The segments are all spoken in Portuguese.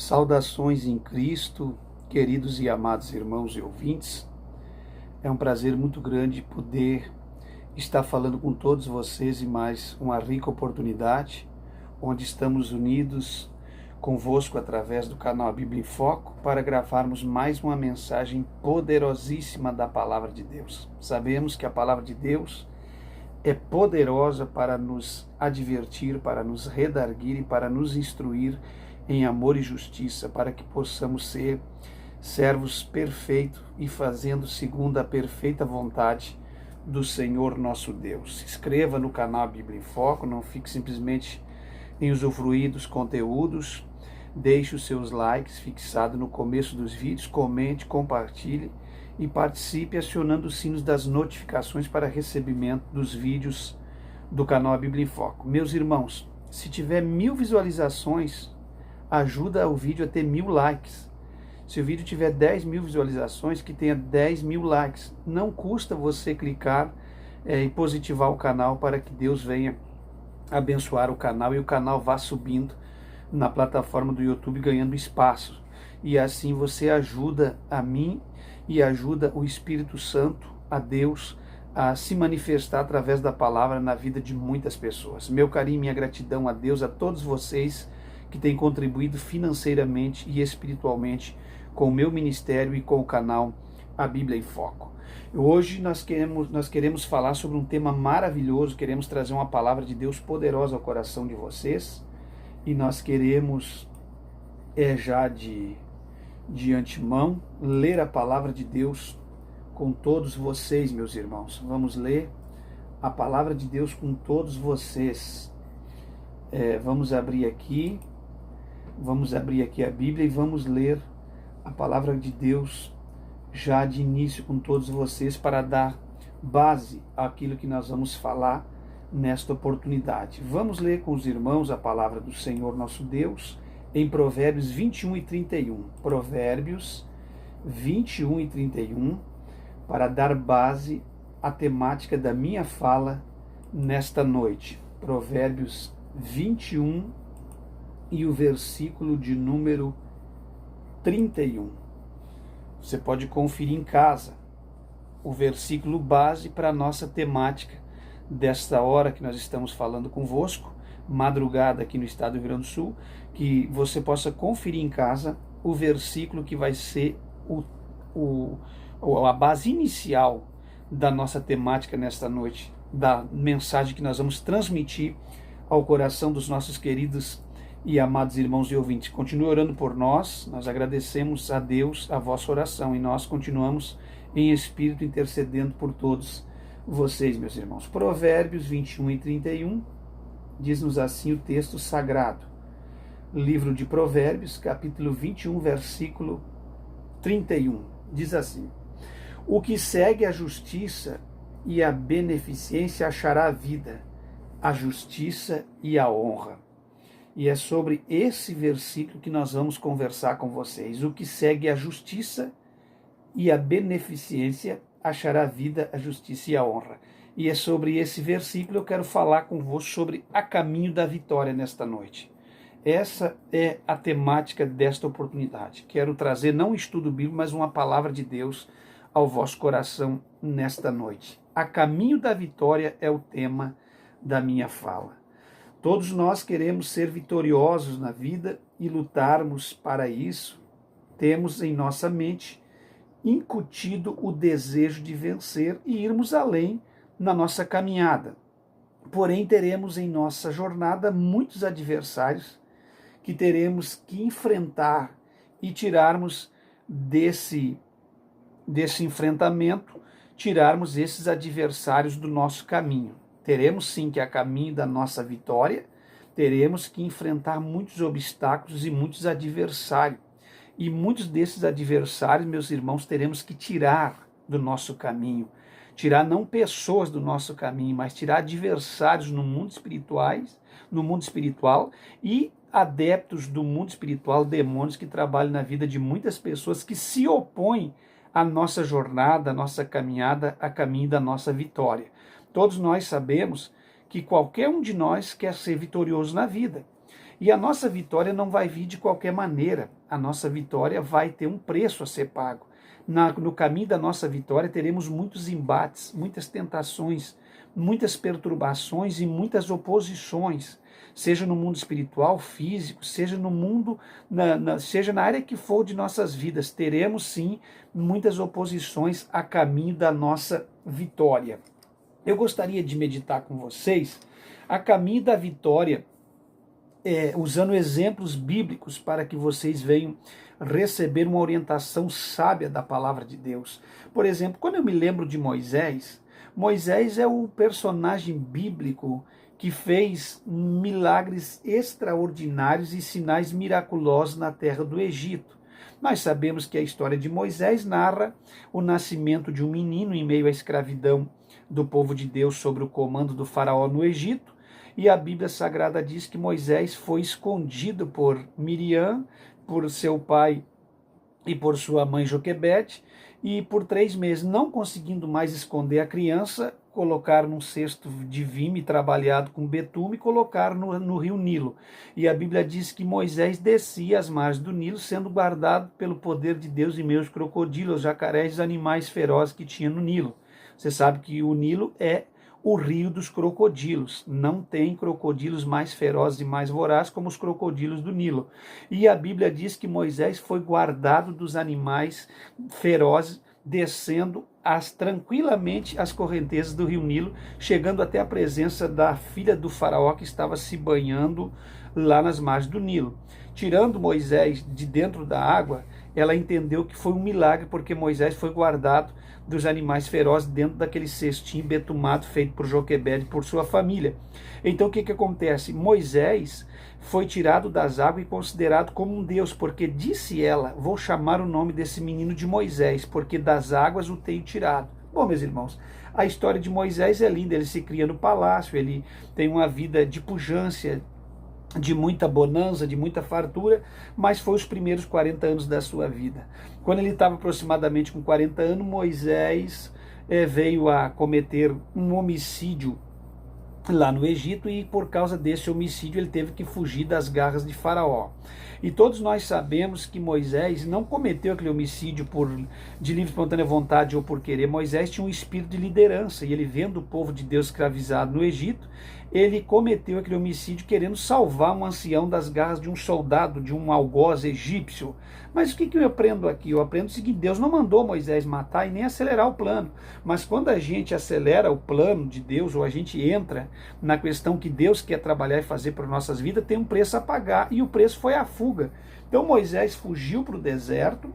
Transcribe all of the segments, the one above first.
Saudações em Cristo, queridos e amados irmãos e ouvintes. É um prazer muito grande poder estar falando com todos vocês em mais uma rica oportunidade, onde estamos unidos convosco através do canal A Bíblia em Foco para gravarmos mais uma mensagem poderosíssima da Palavra de Deus. Sabemos que a Palavra de Deus é poderosa para nos advertir, para nos redarguir e para nos instruir em amor e justiça, para que possamos ser servos perfeitos e fazendo segundo a perfeita vontade do Senhor nosso Deus. Se inscreva no canal Bíblia em Foco, não fique simplesmente em usufruir dos conteúdos, deixe os seus likes fixados no começo dos vídeos, comente, compartilhe e participe acionando os sinos das notificações para recebimento dos vídeos do canal Bíblia em Foco. Meus irmãos, se tiver 1000 visualizações, ajuda o vídeo a ter 1000 likes. Se o vídeo tiver 10.000 visualizações, que tenha 10.000 likes. Não custa você clicar e positivar o canal para que Deus venha abençoar o canal e o canal vá subindo na plataforma do YouTube, ganhando espaço. E assim você ajuda a mim e ajuda o Espírito Santo, a Deus, a se manifestar através da palavra na vida de muitas pessoas. Meu carinho e minha gratidão a Deus, a todos vocês que têm contribuído financeiramente e espiritualmente com o meu ministério e com o canal A Bíblia em Foco. Hoje nós queremos falar sobre um tema maravilhoso, queremos trazer uma palavra de Deus poderosa ao coração de vocês, e nós queremos, já de antemão, ler a palavra de Deus com todos vocês, meus irmãos. Vamos ler a palavra de Deus com todos vocês. Vamos abrir aqui a Bíblia e vamos ler a palavra de Deus já de início com todos vocês para dar base àquilo que nós vamos falar nesta oportunidade. Vamos ler com os irmãos a palavra do Senhor nosso Deus em Provérbios 21 e 31. Provérbios 21 e 31, para dar base à temática da minha fala nesta noite. Provérbios 21 e o versículo de número 31. Você pode conferir em casa o versículo base para a nossa temática desta hora que nós estamos falando convosco, madrugada aqui no estado do Rio Grande do Sul, que você possa conferir em casa o versículo que vai ser a base inicial da nossa temática nesta noite, da mensagem que nós vamos transmitir ao coração dos nossos queridos e amados irmãos e ouvintes. Continue orando por nós agradecemos a Deus a vossa oração, e nós continuamos em espírito intercedendo por todos vocês, meus irmãos. Provérbios 21 e 31, diz-nos assim o texto sagrado. Livro de Provérbios, capítulo 21, versículo 31, diz assim: o que segue a justiça e a beneficência achará a vida, a justiça e a honra. E é sobre esse versículo que nós vamos conversar com vocês. O que segue a justiça e a beneficência achará a vida, a justiça e a honra. E é sobre esse versículo que eu quero falar convosco sobre a caminho da vitória nesta noite. Essa é a temática desta oportunidade. Quero trazer não um estudo bíblico, mas uma palavra de Deus ao vosso coração nesta noite. A caminho da vitória é o tema da minha fala. Todos nós queremos ser vitoriosos na vida e lutarmos para isso. Temos em nossa mente incutido o desejo de vencer e irmos além na nossa caminhada. Porém, teremos em nossa jornada muitos adversários que teremos que enfrentar e tirarmos desse enfrentamento, tirarmos esses adversários do nosso caminho. Teremos sim que a caminho da nossa vitória, teremos que enfrentar muitos obstáculos e muitos adversários. E muitos desses adversários, meus irmãos, teremos que tirar do nosso caminho. Tirar não pessoas do nosso caminho, mas tirar adversários no mundo espiritual e adeptos do mundo espiritual, demônios que trabalham na vida de muitas pessoas que se opõem à nossa jornada, à nossa caminhada, a caminho da nossa vitória. Todos nós sabemos que qualquer um de nós quer ser vitorioso na vida. E a nossa vitória não vai vir de qualquer maneira. A nossa vitória vai ter um preço a ser pago. No caminho da nossa vitória teremos muitos embates, muitas tentações, muitas perturbações e muitas oposições, seja no mundo espiritual, físico, seja no mundo, seja na área que for de nossas vidas, teremos sim muitas oposições a caminho da nossa vitória. Eu gostaria de meditar com vocês a caminho da vitória, usando exemplos bíblicos para que vocês venham receber uma orientação sábia da palavra de Deus. Por exemplo, quando eu me lembro de Moisés, Moisés é o personagem bíblico que fez milagres extraordinários e sinais miraculosos na terra do Egito. Nós sabemos que a história de Moisés narra o nascimento de um menino em meio à escravidão do povo de Deus sob o comando do faraó no Egito, e a Bíblia Sagrada diz que Moisés foi escondido por Miriam, por seu pai e por sua mãe Joquebede, e por 3 meses, não conseguindo mais esconder a criança, colocaram num cesto de vime trabalhado com betume e colocaram no rio Nilo. E a Bíblia diz que Moisés descia às margens do Nilo, sendo guardado pelo poder de Deus em meio aos crocodilos, jacarés e animais ferozes que tinha no Nilo. Você sabe que o Nilo é o rio dos crocodilos. Não tem crocodilos mais ferozes e mais vorazes como os crocodilos do Nilo. E a Bíblia diz que Moisés foi guardado dos animais ferozes, descendo tranquilamente as correntezas do rio Nilo, chegando até a presença da filha do faraó que estava se banhando lá nas margens do Nilo. Tirando Moisés de dentro da água, ela entendeu que foi um milagre, porque Moisés foi guardado dos animais ferozes dentro daquele cestinho betumado feito por Joquebede e por sua família. Então o que acontece? Moisés foi tirado das águas e considerado como um Deus, porque disse ela: vou chamar o nome desse menino de Moisés, porque das águas o tenho tirado. Bom, meus irmãos, a história de Moisés é linda, ele se cria no palácio, ele tem uma vida de pujança, de muita bonança, de muita fartura, mas foi os primeiros 40 anos da sua vida. Quando ele estava aproximadamente com 40 anos, Moisés veio a cometer um homicídio lá no Egito, e por causa desse homicídio ele teve que fugir das garras de Faraó. E todos nós sabemos que Moisés não cometeu aquele homicídio de livre e espontânea vontade ou por querer. Moisés tinha um espírito de liderança, e ele, vendo o povo de Deus escravizado no Egito, ele cometeu aquele homicídio querendo salvar um ancião das garras de um soldado, de um algoz egípcio. Mas o que eu aprendo aqui? Eu aprendo o seguinte: Deus não mandou Moisés matar e nem acelerar o plano. Mas quando a gente acelera o plano de Deus, ou a gente entra na questão que Deus quer trabalhar e fazer para nossas vidas, tem um preço a pagar, e o preço foi a fuga. Então Moisés fugiu para o deserto.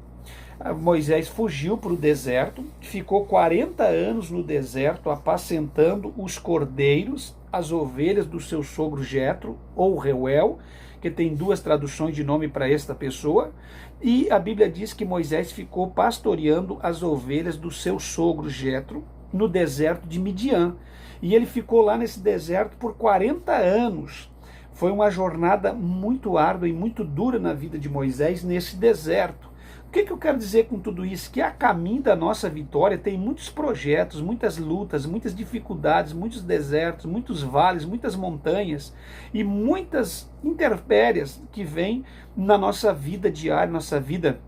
Ficou 40 anos no deserto apacentando os cordeiros, as ovelhas do seu sogro Jetro, ou Reuel, que tem 2 traduções de nome para esta pessoa, e a Bíblia diz que Moisés ficou pastoreando as ovelhas do seu sogro Jetro no deserto de Midian, e ele ficou lá nesse deserto por 40 anos. Foi uma jornada muito árdua e muito dura na vida de Moisés nesse deserto. O que eu quero dizer com tudo isso? Que a caminho da nossa vitória tem muitos projetos, muitas lutas, muitas dificuldades, muitos desertos, muitos vales, muitas montanhas e muitas intempéries que vêm na nossa vida diária, nossa vida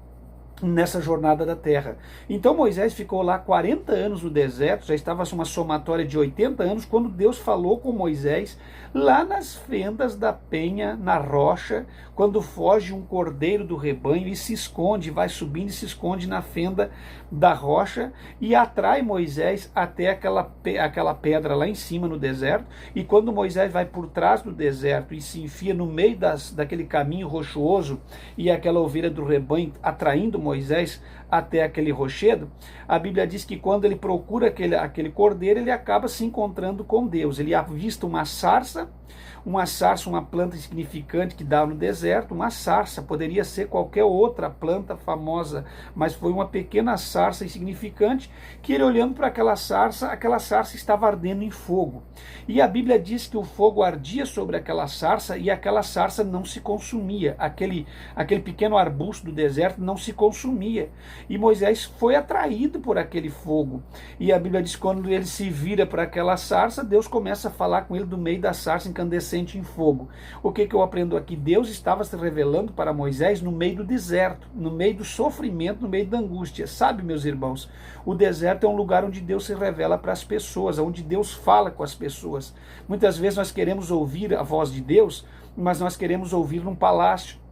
nessa jornada da terra. Então Moisés ficou lá 40 anos no deserto, já estava uma somatória de 80 anos, quando Deus falou com Moisés lá nas fendas da penha, na rocha, quando foge um cordeiro do rebanho e se esconde, vai subindo e se esconde na fenda da rocha e atrai Moisés até aquela pedra lá em cima no deserto. E quando Moisés vai por trás do deserto e se enfia no meio daquele caminho rochoso, e aquela ovelha do rebanho atraindo Moisés até aquele rochedo, a Bíblia diz que quando ele procura aquele cordeiro, ele acaba se encontrando com Deus. Ele avista uma sarça, uma planta insignificante que dá no deserto. Uma sarça, poderia ser qualquer outra planta famosa, mas foi uma pequena sarça insignificante, que ele, olhando para aquela sarça estava ardendo em fogo. E a Bíblia diz que o fogo ardia sobre aquela sarça e aquela sarça não se consumia. Aquele pequeno arbusto do deserto não se consumia. E Moisés foi atraído por aquele fogo. E a Bíblia diz que quando ele se vira para aquela sarça, Deus começa a falar com ele do meio da sarça, incandescente em fogo. O que eu aprendo aqui? Deus estava se revelando para Moisés no meio do deserto, no meio do sofrimento, no meio da angústia. Sabe, meus irmãos, o deserto é um lugar onde Deus se revela para as pessoas, onde Deus fala com as pessoas. Muitas vezes nós queremos ouvir a voz de Deus, mas nós queremos ouvir num palácio.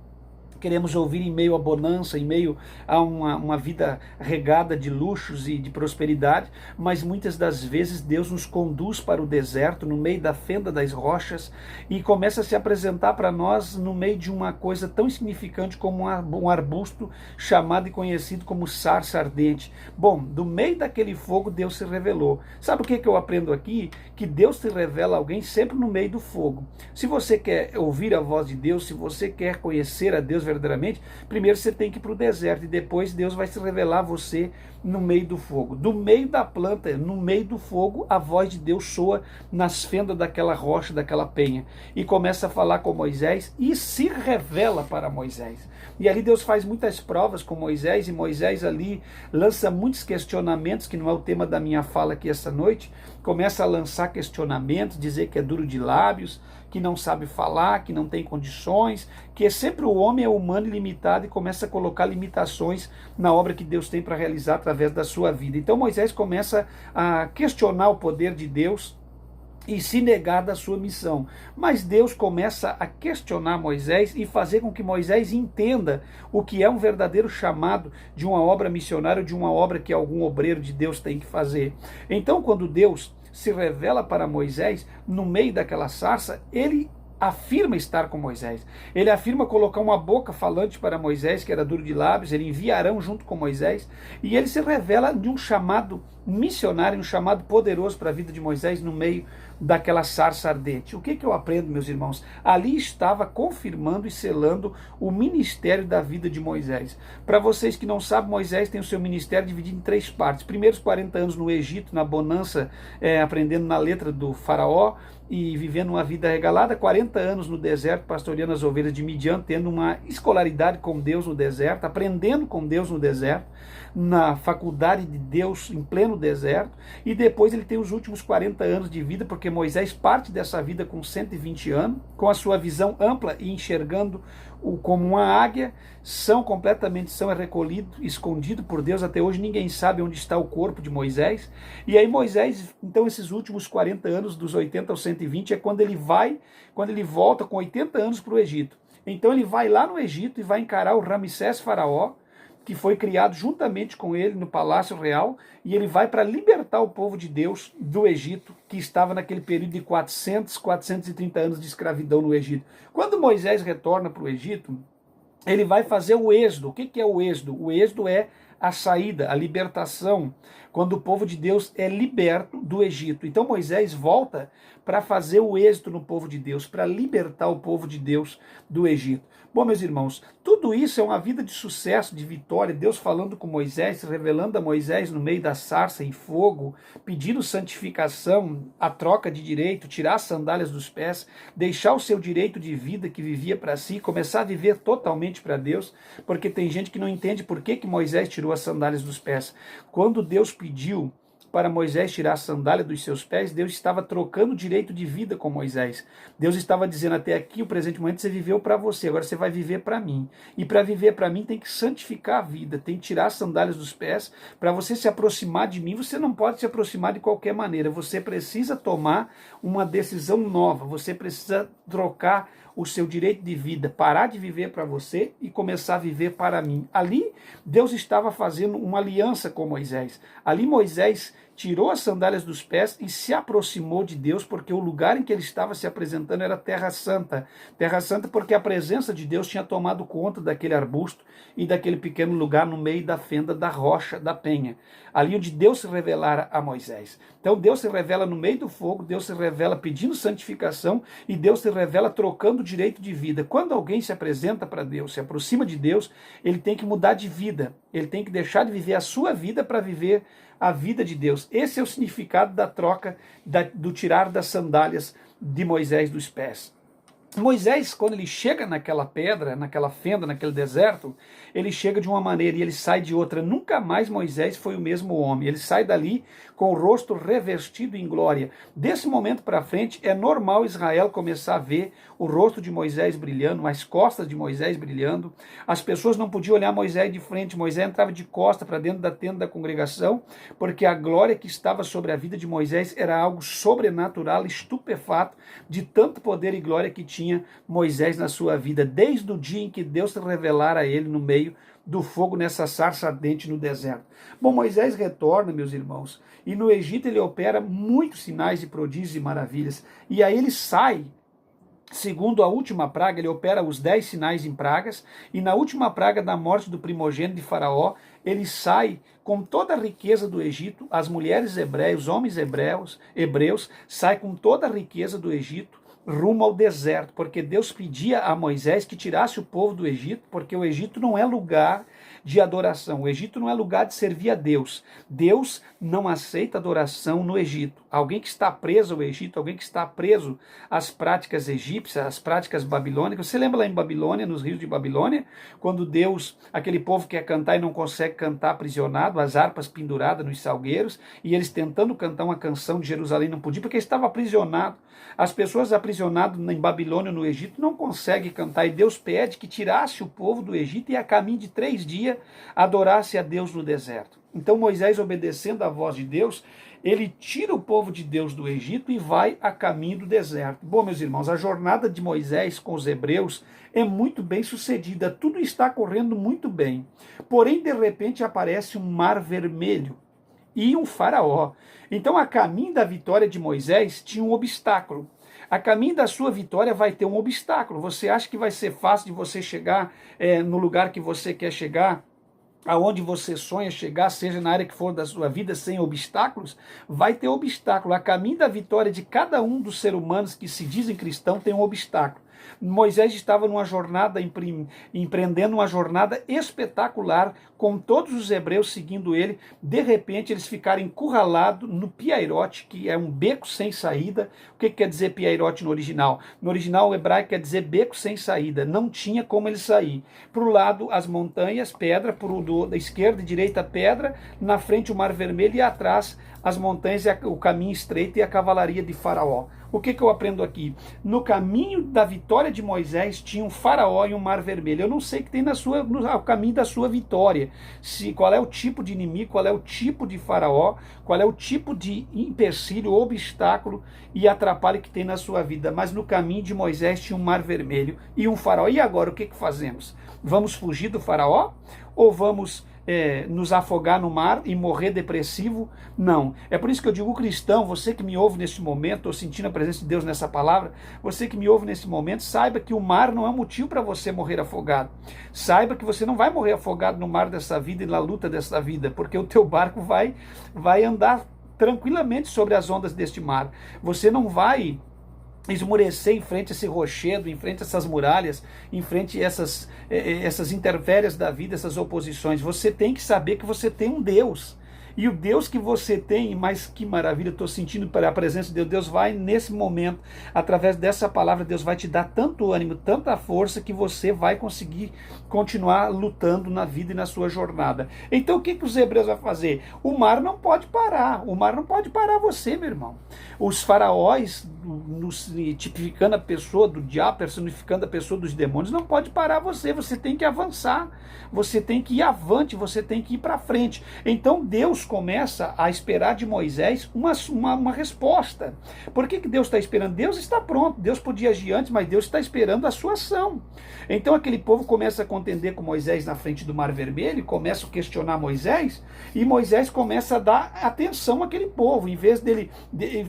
Queremos ouvir em meio à bonança, em meio a uma vida regada de luxos e de prosperidade, mas muitas das vezes Deus nos conduz para o deserto, no meio da fenda das rochas, e começa a se apresentar para nós no meio de uma coisa tão insignificante como um arbusto chamado e conhecido como sarça ardente. Bom, do meio daquele fogo Deus se revelou. Sabe o que eu aprendo aqui? Que Deus se revela a alguém sempre no meio do fogo. Se você quer ouvir a voz de Deus, se você quer conhecer a Deus verdadeiramente, primeiro você tem que ir para o deserto e depois Deus vai se revelar a você no meio do fogo. Do meio da planta, no meio do fogo, a voz de Deus soa nas fendas daquela rocha, daquela penha, e começa a falar com Moisés e se revela para Moisés. E ali Deus faz muitas provas com Moisés, e Moisés ali lança muitos questionamentos, que não é o tema da minha fala aqui essa noite. Começa a lançar questionamentos, dizer que é duro de lábios, que não sabe falar, que não tem condições, que sempre o homem é humano e limitado, e começa a colocar limitações na obra que Deus tem para realizar através da sua vida. Então Moisés começa a questionar o poder de Deus e se negar da sua missão. Mas Deus começa a questionar Moisés e fazer com que Moisés entenda o que é um verdadeiro chamado de uma obra missionária, de uma obra que algum obreiro de Deus tem que fazer. Então, quando Deus se revela para Moisés, no meio daquela sarça, ele afirma estar com Moisés. Ele afirma colocar uma boca falante para Moisés, que era duro de lábios, ele envia Arão junto com Moisés, e ele se revela de um chamado missionário, um chamado poderoso para a vida de Moisés no meio daquela sarça ardente. O que eu aprendo, meus irmãos? Ali estava confirmando e selando o ministério da vida de Moisés. Para vocês que não sabem, Moisés tem o seu ministério dividido em 3 partes. Primeiros 40 anos no Egito, na bonança, aprendendo na letra do faraó e vivendo uma vida regalada, 40 anos no deserto, pastoreando as ovelhas de Midian, tendo uma escolaridade com Deus no deserto, aprendendo com Deus no deserto, na faculdade de Deus em pleno deserto, e depois ele tem os últimos 40 anos de vida, porque Moisés parte dessa vida com 120 anos, com a sua visão ampla e enxergando como uma águia, é recolhido, escondido por Deus. Até hoje ninguém sabe onde está o corpo de Moisés. E aí Moisés, então esses últimos 40 anos, dos 80 aos 120, é quando ele volta com 80 anos para o Egito. Então ele vai lá no Egito e vai encarar o Ramsés faraó, que foi criado juntamente com ele no Palácio Real, e ele vai para libertar o povo de Deus do Egito, que estava naquele período de 430 anos de escravidão no Egito. Quando Moisés retorna para o Egito, ele vai fazer o êxodo. O que é o êxodo? O êxodo é a saída, a libertação, quando o povo de Deus é liberto do Egito. Então Moisés volta para fazer o êxodo no povo de Deus, para libertar o povo de Deus do Egito. Bom, meus irmãos, tudo isso é uma vida de sucesso, de vitória, Deus falando com Moisés, se revelando a Moisés no meio da sarça em fogo, pedindo santificação, a troca de direito, tirar as sandálias dos pés, deixar o seu direito de vida que vivia para si, começar a viver totalmente para Deus, porque tem gente que não entende por que Moisés tirou as sandálias dos pés. Quando Deus pediu para Moisés tirar a sandália dos seus pés, Deus estava trocando o direito de vida com Moisés. Deus estava dizendo: até aqui, o presente momento, você viveu para você, agora você vai viver para mim. E para viver para mim tem que santificar a vida, tem que tirar as sandálias dos pés. Para você se aproximar de mim, você não pode se aproximar de qualquer maneira, você precisa tomar uma decisão nova, você precisa trocar o seu direito de vida, parar de viver para você e começar a viver para mim. Ali, Deus estava fazendo uma aliança com Moisés. Ali Moisés tirou as sandálias dos pés e se aproximou de Deus, porque o lugar em que ele estava se apresentando era Terra Santa. Terra Santa porque a presença de Deus tinha tomado conta daquele arbusto e daquele pequeno lugar no meio da fenda da rocha, da penha. Ali onde Deus se revelara a Moisés. Então Deus se revela no meio do fogo, Deus se revela pedindo santificação e Deus se revela trocando o direito de vida. Quando alguém se apresenta para Deus, se aproxima de Deus, ele tem que mudar de vida. Ele tem que deixar de viver a sua vida para viver a vida de Deus. Esse é o significado da troca, do tirar das sandálias de Moisés dos pés. Moisés, quando ele chega naquela pedra, naquela fenda, naquele deserto, ele chega de uma maneira e ele sai de outra. Nunca mais Moisés foi o mesmo homem. Ele sai dali com o rosto revestido em glória. Desse momento para frente, é normal Israel começar a ver o rosto de Moisés brilhando, as costas de Moisés brilhando. As pessoas não podiam olhar Moisés de frente. Moisés entrava de costa para dentro da tenda da congregação, porque a glória que estava sobre a vida de Moisés era algo sobrenatural, estupefato, de tanto poder e glória que tinha Moisés na sua vida, desde o dia em que Deus se revelara a ele no meio do fogo, nessa sarça ardente no deserto. Bom, Moisés retorna, meus irmãos, e no Egito ele opera muitos sinais e prodígios e maravilhas, e aí ele sai. Segundo a última praga, ele opera os 10 sinais em pragas, e na última praga da morte do primogênito de Faraó, ele sai com toda a riqueza do Egito, as mulheres hebreias, os homens hebreus, saem com toda a riqueza do Egito, rumo ao deserto, porque Deus pedia a Moisés que tirasse o povo do Egito, porque o Egito não é lugar de adoração, o Egito não é lugar de servir a Deus. Deus não aceita adoração no Egito. Alguém que está preso ao Egito, alguém que está preso às práticas egípcias, às práticas babilônicas. Você lembra lá em Babilônia, nos rios de Babilônia, quando Deus, aquele povo quer cantar e não consegue cantar aprisionado, as harpas penduradas nos salgueiros, e eles tentando cantar uma canção de Jerusalém não podiam, porque estava aprisionado. As pessoas aprisionadas em Babilônia, no Egito, não conseguem cantar, e Deus pede que tirasse o povo do Egito e a caminho de 3 dias adorasse a Deus no deserto. Então Moisés, obedecendo à voz de Deus, ele tira o povo de Deus do Egito e vai a caminho do deserto. Bom, meus irmãos, a jornada de Moisés com os hebreus é muito bem sucedida, tudo está correndo muito bem. Porém, de repente, aparece um mar vermelho e um faraó. Então, a caminho da vitória de Moisés tinha um obstáculo. A caminho da sua vitória vai ter um obstáculo. Você acha que vai ser fácil de você chegar no lugar que você quer chegar, aonde você sonha chegar, seja na área que for da sua vida, sem obstáculos? Vai ter obstáculo. A caminho da vitória de cada um dos seres humanos que se dizem cristãos tem um obstáculo. Moisés estava numa jornada, empreendendo uma jornada espetacular, com todos os hebreus seguindo ele. De repente eles ficaram encurralados no Piairote, que é um beco sem saída. O que quer dizer Piairote no original? No original hebraico quer dizer beco sem saída, não tinha como ele sair. Para o lado as montanhas, pedra, da esquerda e direita pedra, na frente o mar vermelho e atrás as montanhas, o caminho estreito e a cavalaria de Faraó. O que eu aprendo aqui? No caminho da vitória de Moisés tinha um faraó e um mar vermelho. Eu não sei o que tem no caminho da sua vitória. Qual é o tipo de inimigo, qual é o tipo de faraó, qual é o tipo de empecilho, obstáculo e atrapalho que tem na sua vida. Mas no caminho de Moisés tinha um mar vermelho e um faraó. E agora, o que fazemos? Vamos fugir do faraó? Ou vamos nos afogar no mar e morrer depressivo? Não. É por isso que eu digo, cristão, você que me ouve neste momento, estou sentindo a presença de Deus nessa palavra, você que me ouve nesse momento, saiba que o mar não é um motivo para você morrer afogado. Saiba que você não vai morrer afogado no mar dessa vida e na luta dessa vida, porque o teu barco vai andar tranquilamente sobre as ondas deste mar. Você não vai esmurecer em frente a esse rochedo, em frente a essas muralhas, em frente a essas intempéries da vida, essas oposições. Você tem que saber que você tem um Deus. E o Deus que você tem, mas que maravilha, estou sentindo para a presença de Deus. Deus vai, nesse momento, através dessa palavra, Deus vai te dar tanto ânimo, tanta força, que você vai conseguir continuar lutando na vida e na sua jornada. Então, o que os hebreus vão fazer? O mar não pode parar. O mar não pode parar você, meu irmão. Os faraós, tipificando a pessoa do diabo, personificando a pessoa dos demônios, não pode parar você. Você tem que avançar. Você tem que ir avante, você tem que ir para frente. Então, Deus começa a esperar de Moisés uma resposta. Por que Deus está esperando? Deus está pronto, Deus podia agir antes, mas Deus está esperando a sua ação. Então aquele povo começa a contender com Moisés na frente do Mar Vermelho, começa a questionar Moisés, e Moisés começa a dar atenção àquele povo, em vez dele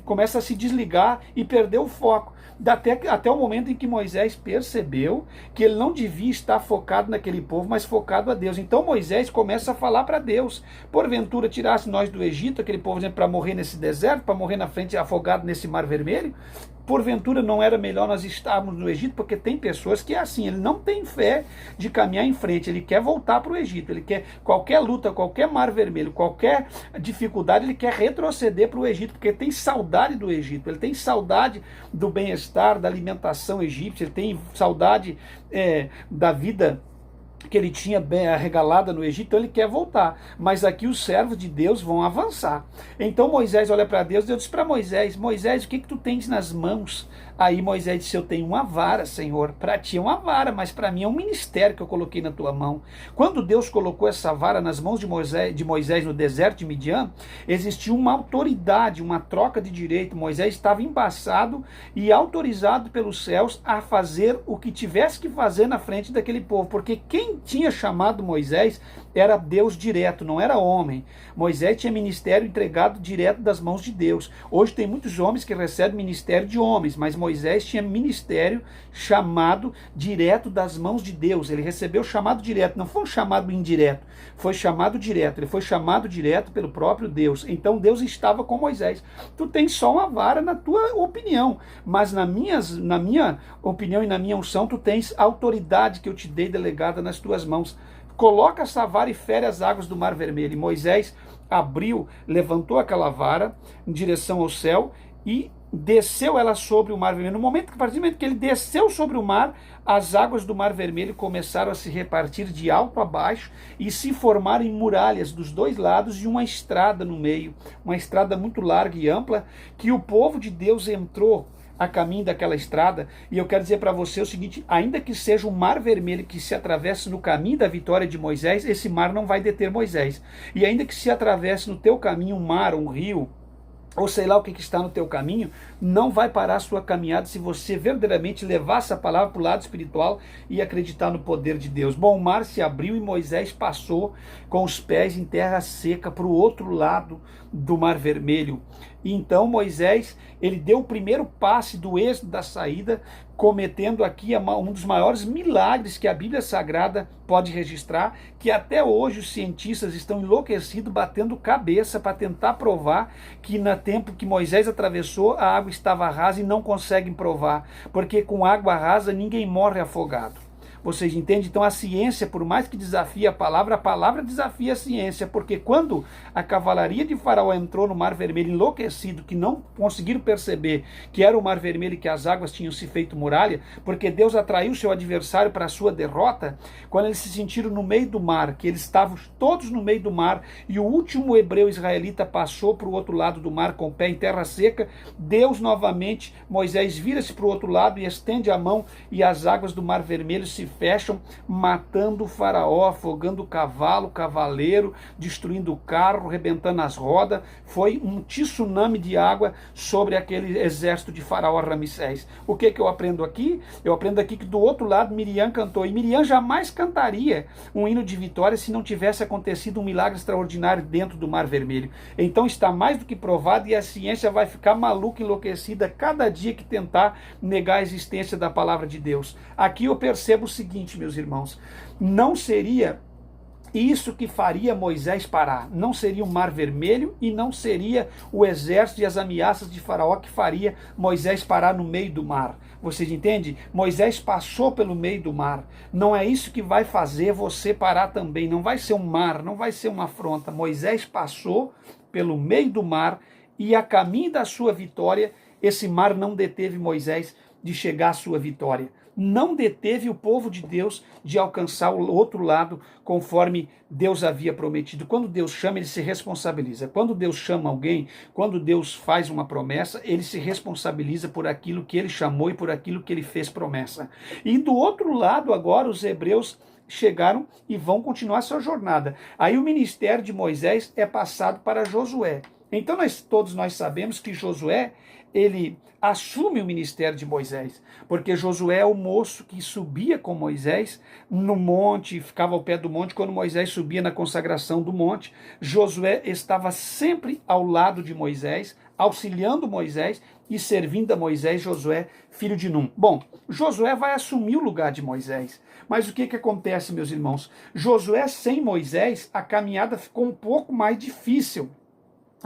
começa a se desligar e perder o foco. Até o momento em que Moisés percebeu que ele não devia estar focado naquele povo, mas focado a Deus. Então Moisés começa a falar para Deus: porventura tirasse nós do Egito, aquele povo, para morrer nesse deserto, para morrer na frente afogado nesse mar vermelho? porventura não era melhor nós estarmos no Egito? Porque tem pessoas que é assim, ele não tem fé de caminhar em frente, ele quer voltar para o Egito, ele quer qualquer luta, qualquer mar vermelho, qualquer dificuldade, ele quer retroceder para o Egito, porque tem saudade do Egito, ele tem saudade do bem-estar, da alimentação egípcia, ele tem saudade da vida que ele tinha bem arregalada no Egito, então ele quer voltar. Mas aqui os servos de Deus vão avançar. Então Moisés olha para Deus, Deus diz para Moisés, Moisés, o que tu tens nas mãos? Aí Moisés disse, eu tenho uma vara, Senhor. Para ti é uma vara, mas para mim é um ministério que eu coloquei na tua mão. Quando Deus colocou essa vara nas mãos de Moisés no deserto de Midian, existia uma autoridade, uma troca de direito. Moisés estava embaçado e autorizado pelos céus a fazer o que tivesse que fazer na frente daquele povo, porque quem tinha chamado Moisés era Deus direto, não era homem. Moisés tinha ministério entregado direto das mãos de Deus. Hoje tem muitos homens que recebem ministério de homens, mas Moisés tinha ministério chamado direto das mãos de Deus. Ele recebeu chamado direto, não foi um chamado indireto, foi chamado direto. Ele foi chamado direto pelo próprio Deus. Então Deus estava com Moisés. Tu tens só uma vara na tua opinião, mas na minha opinião e na minha unção, tu tens autoridade que eu te dei delegada nas tuas mãos. Coloca essa vara e fere as águas do Mar Vermelho. E Moisés abriu, levantou aquela vara em direção ao céu e desceu ela sobre o Mar Vermelho. A partir do momento que ele desceu sobre o mar, as águas do Mar Vermelho começaram a se repartir de alto a baixo e se formaram em muralhas dos dois lados e uma estrada no meio, uma estrada muito larga e ampla, que o povo de Deus entrou a caminho daquela estrada. E eu quero dizer para você o seguinte, ainda que seja um mar vermelho que se atravesse no caminho da vitória de Moisés, esse mar não vai deter Moisés. E ainda que se atravesse no teu caminho um mar, um rio, ou sei lá o que está no teu caminho, não vai parar a sua caminhada se você verdadeiramente levar essa palavra para o lado espiritual e acreditar no poder de Deus. Bom, o mar se abriu e Moisés passou com os pés em terra seca para o outro lado do Mar Vermelho. E então Moisés, ele deu o primeiro passe do êxodo da saída, cometendo aqui um dos maiores milagres que a Bíblia Sagrada pode registrar, que até hoje os cientistas estão enlouquecidos, batendo cabeça para tentar provar que no tempo que Moisés atravessou, a água estava rasa e não conseguem provar, porque com água rasa ninguém morre afogado. Vocês entendem? Então a ciência, por mais que desafie a palavra desafia a ciência, porque quando a cavalaria de Faraó entrou no Mar Vermelho enlouquecido, que não conseguiram perceber que era o Mar Vermelho e que as águas tinham se feito muralha, porque Deus atraiu seu adversário para a sua derrota, quando eles se sentiram no meio do mar, que eles estavam todos no meio do mar, e o último hebreu israelita passou para o outro lado do mar com o pé em terra seca, Deus novamente, Moisés vira-se para o outro lado e estende a mão, e as águas do Mar Vermelho se fecham, matando o Faraó, afogando o cavalo, o cavaleiro, destruindo o carro, rebentando as rodas. Foi um tsunami de água sobre aquele exército de Faraó Ramsés. O que eu aprendo aqui? Eu aprendo aqui que do outro lado Miriam cantou, e Miriam jamais cantaria um hino de vitória se não tivesse acontecido um milagre extraordinário dentro do Mar Vermelho. Então está mais do que provado, e a ciência vai ficar maluca, enlouquecida cada dia que tentar negar a existência da palavra de Deus. Aqui eu percebo o seguinte, meus irmãos, não seria isso que faria Moisés parar, não seria o Mar Vermelho e não seria o exército e as ameaças de Faraó que faria Moisés parar no meio do mar. Vocês entendem? Moisés passou pelo meio do mar. Não é isso que vai fazer você parar também. Não vai ser um mar, não vai ser uma afronta. Moisés passou pelo meio do mar e a caminho da sua vitória, esse mar não deteve Moisés de chegar à sua vitória. Não deteve o povo de Deus de alcançar o outro lado conforme Deus havia prometido. Quando Deus chama, ele se responsabiliza. Quando Deus chama alguém, quando Deus faz uma promessa, ele se responsabiliza por aquilo que ele chamou e por aquilo que ele fez promessa. E do outro lado agora os hebreus chegaram e vão continuar sua jornada. Aí o ministério de Moisés é passado para Josué. Então todos nós sabemos que Josué, ele assume o ministério de Moisés, porque Josué é o moço que subia com Moisés no monte, ficava ao pé do monte quando Moisés subia na consagração do monte. Josué estava sempre ao lado de Moisés, auxiliando Moisés e servindo a Moisés, Josué, filho de Num. Bom, Josué vai assumir o lugar de Moisés, mas o que acontece, meus irmãos? Josué sem Moisés, a caminhada ficou um pouco mais difícil.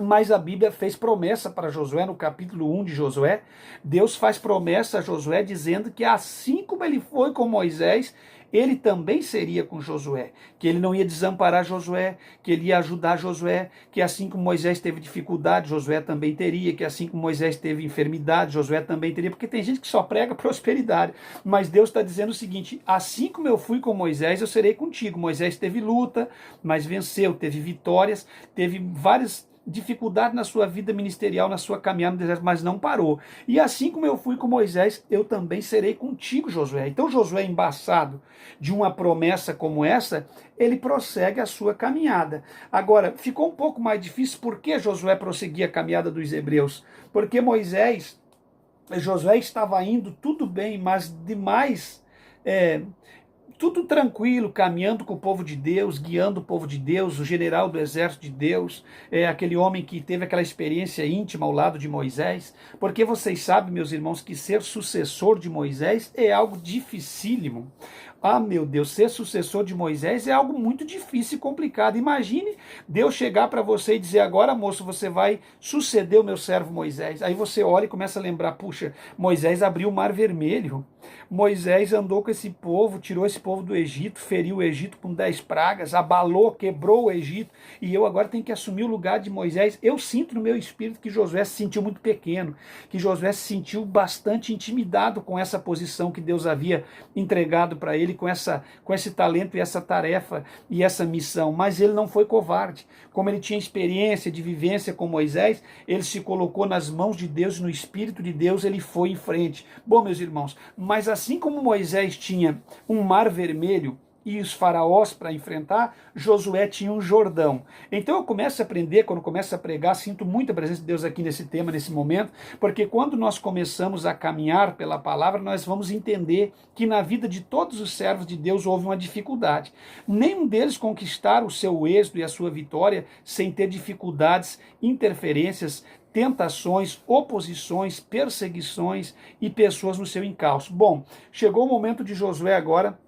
Mas a Bíblia fez promessa para Josué, no capítulo 1 de Josué. Deus faz promessa a Josué dizendo que assim como ele foi com Moisés, ele também seria com Josué, que ele não ia desamparar Josué, que ele ia ajudar Josué, que assim como Moisés teve dificuldade, Josué também teria, que assim como Moisés teve enfermidade, Josué também teria, porque tem gente que só prega prosperidade, mas Deus está dizendo o seguinte: assim como eu fui com Moisés, eu serei contigo. Moisés teve luta, mas venceu, teve vitórias, teve várias dificuldade na sua vida ministerial, na sua caminhada no deserto, mas não parou. E assim como eu fui com Moisés, eu também serei contigo, Josué. Então Josué, embaçado de uma promessa como essa, ele prossegue a sua caminhada. Agora, ficou um pouco mais difícil. Por que Josué prosseguia a caminhada dos hebreus? Porque Josué estava indo tudo bem, mas demais... tudo tranquilo, caminhando com o povo de Deus, guiando o povo de Deus, o general do exército de Deus, aquele homem que teve aquela experiência íntima ao lado de Moisés, porque vocês sabem, meus irmãos, que ser sucessor de Moisés é algo dificílimo. Ah, meu Deus, ser sucessor de Moisés é algo muito difícil e complicado. Imagine Deus chegar para você e dizer: agora, moço, você vai suceder o meu servo Moisés. Aí você olha e começa a lembrar: puxa, Moisés abriu o Mar Vermelho, Moisés andou com esse povo, tirou esse povo do Egito, feriu o Egito com 10 pragas, abalou, quebrou o Egito, e eu agora tenho que assumir o lugar de Moisés. Eu sinto no meu espírito que Josué se sentiu muito pequeno, que Josué se sentiu bastante intimidado com essa posição que Deus havia entregado para ele, com esse talento e essa tarefa e essa missão. Mas ele não foi covarde. Como ele tinha experiência de vivência com Moisés, ele se colocou nas mãos de Deus, no Espírito de Deus, ele foi em frente. Bom, meus irmãos, mas assim como Moisés tinha um mar vermelho e os faraós para enfrentar, Josué tinha um Jordão. Então eu começo a aprender, quando começo a pregar, sinto muita presença de Deus aqui nesse tema, nesse momento, porque quando nós começamos a caminhar pela palavra, nós vamos entender que na vida de todos os servos de Deus houve uma dificuldade. Nenhum deles conquistaram o seu êxito e a sua vitória sem ter dificuldades, interferências, tentações, oposições, perseguições e pessoas no seu encalço. Bom, chegou o momento de Josué agora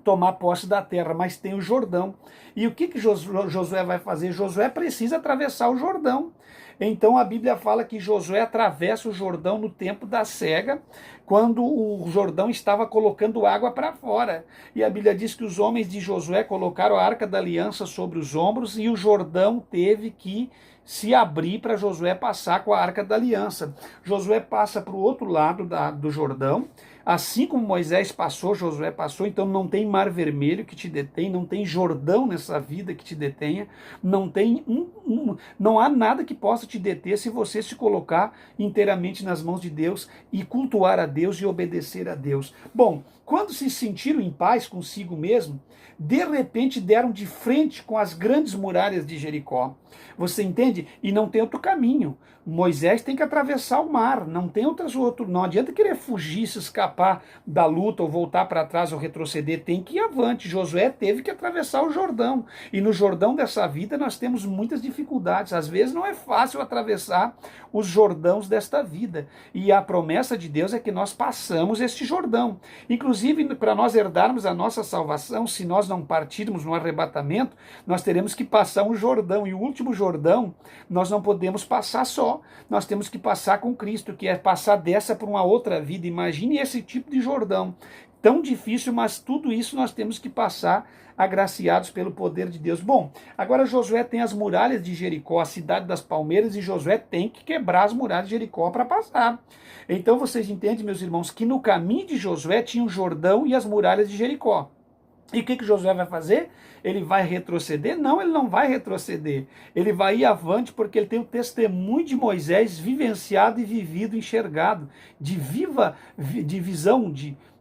tomar posse da terra, mas tem o Jordão. E o que Josué vai fazer? Josué precisa atravessar o Jordão. Então a Bíblia fala que Josué atravessa o Jordão no tempo da cega, quando o Jordão estava colocando água para fora. E a Bíblia diz que os homens de Josué colocaram a Arca da Aliança sobre os ombros e o Jordão teve que se abrir para Josué passar com a Arca da Aliança. Josué passa para o outro lado do Jordão. Assim como Moisés passou, Josué passou, então não tem mar vermelho que te detém, não tem Jordão nessa vida que te detenha, não há nada que possa te deter se você se colocar inteiramente nas mãos de Deus e cultuar a Deus e obedecer a Deus. Bom, quando se sentiram em paz consigo mesmo, de repente deram de frente com as grandes muralhas de Jericó. Você entende? E não tem outro caminho. Moisés tem que atravessar o mar, não adianta querer fugir, se escapar da luta ou voltar para trás ou retroceder, tem que ir avante. Josué teve que atravessar o Jordão, e no Jordão dessa vida nós temos muitas dificuldades, às vezes não é fácil atravessar os Jordãos desta vida, e a promessa de Deus é que nós passamos este Jordão, inclusive para nós herdarmos a nossa salvação, se nós não partirmos no arrebatamento, nós teremos que passar um Jordão, e o último Jordão nós não podemos passar só, nós temos que passar com Cristo, que é passar dessa para uma outra vida. Imagine esse tipo de Jordão, tão difícil, mas tudo isso nós temos que passar agraciados pelo poder de Deus. Bom, agora Josué tem as muralhas de Jericó, a cidade das palmeiras, e Josué tem que quebrar as muralhas de Jericó para passar. Então vocês entendem, meus irmãos, que no caminho de Josué tinha o Jordão e as muralhas de Jericó. E o que Josué vai fazer? Ele vai retroceder? Não, ele não vai retroceder. Ele vai ir avante porque ele tem o testemunho de Moisés vivenciado e vivido, enxergado,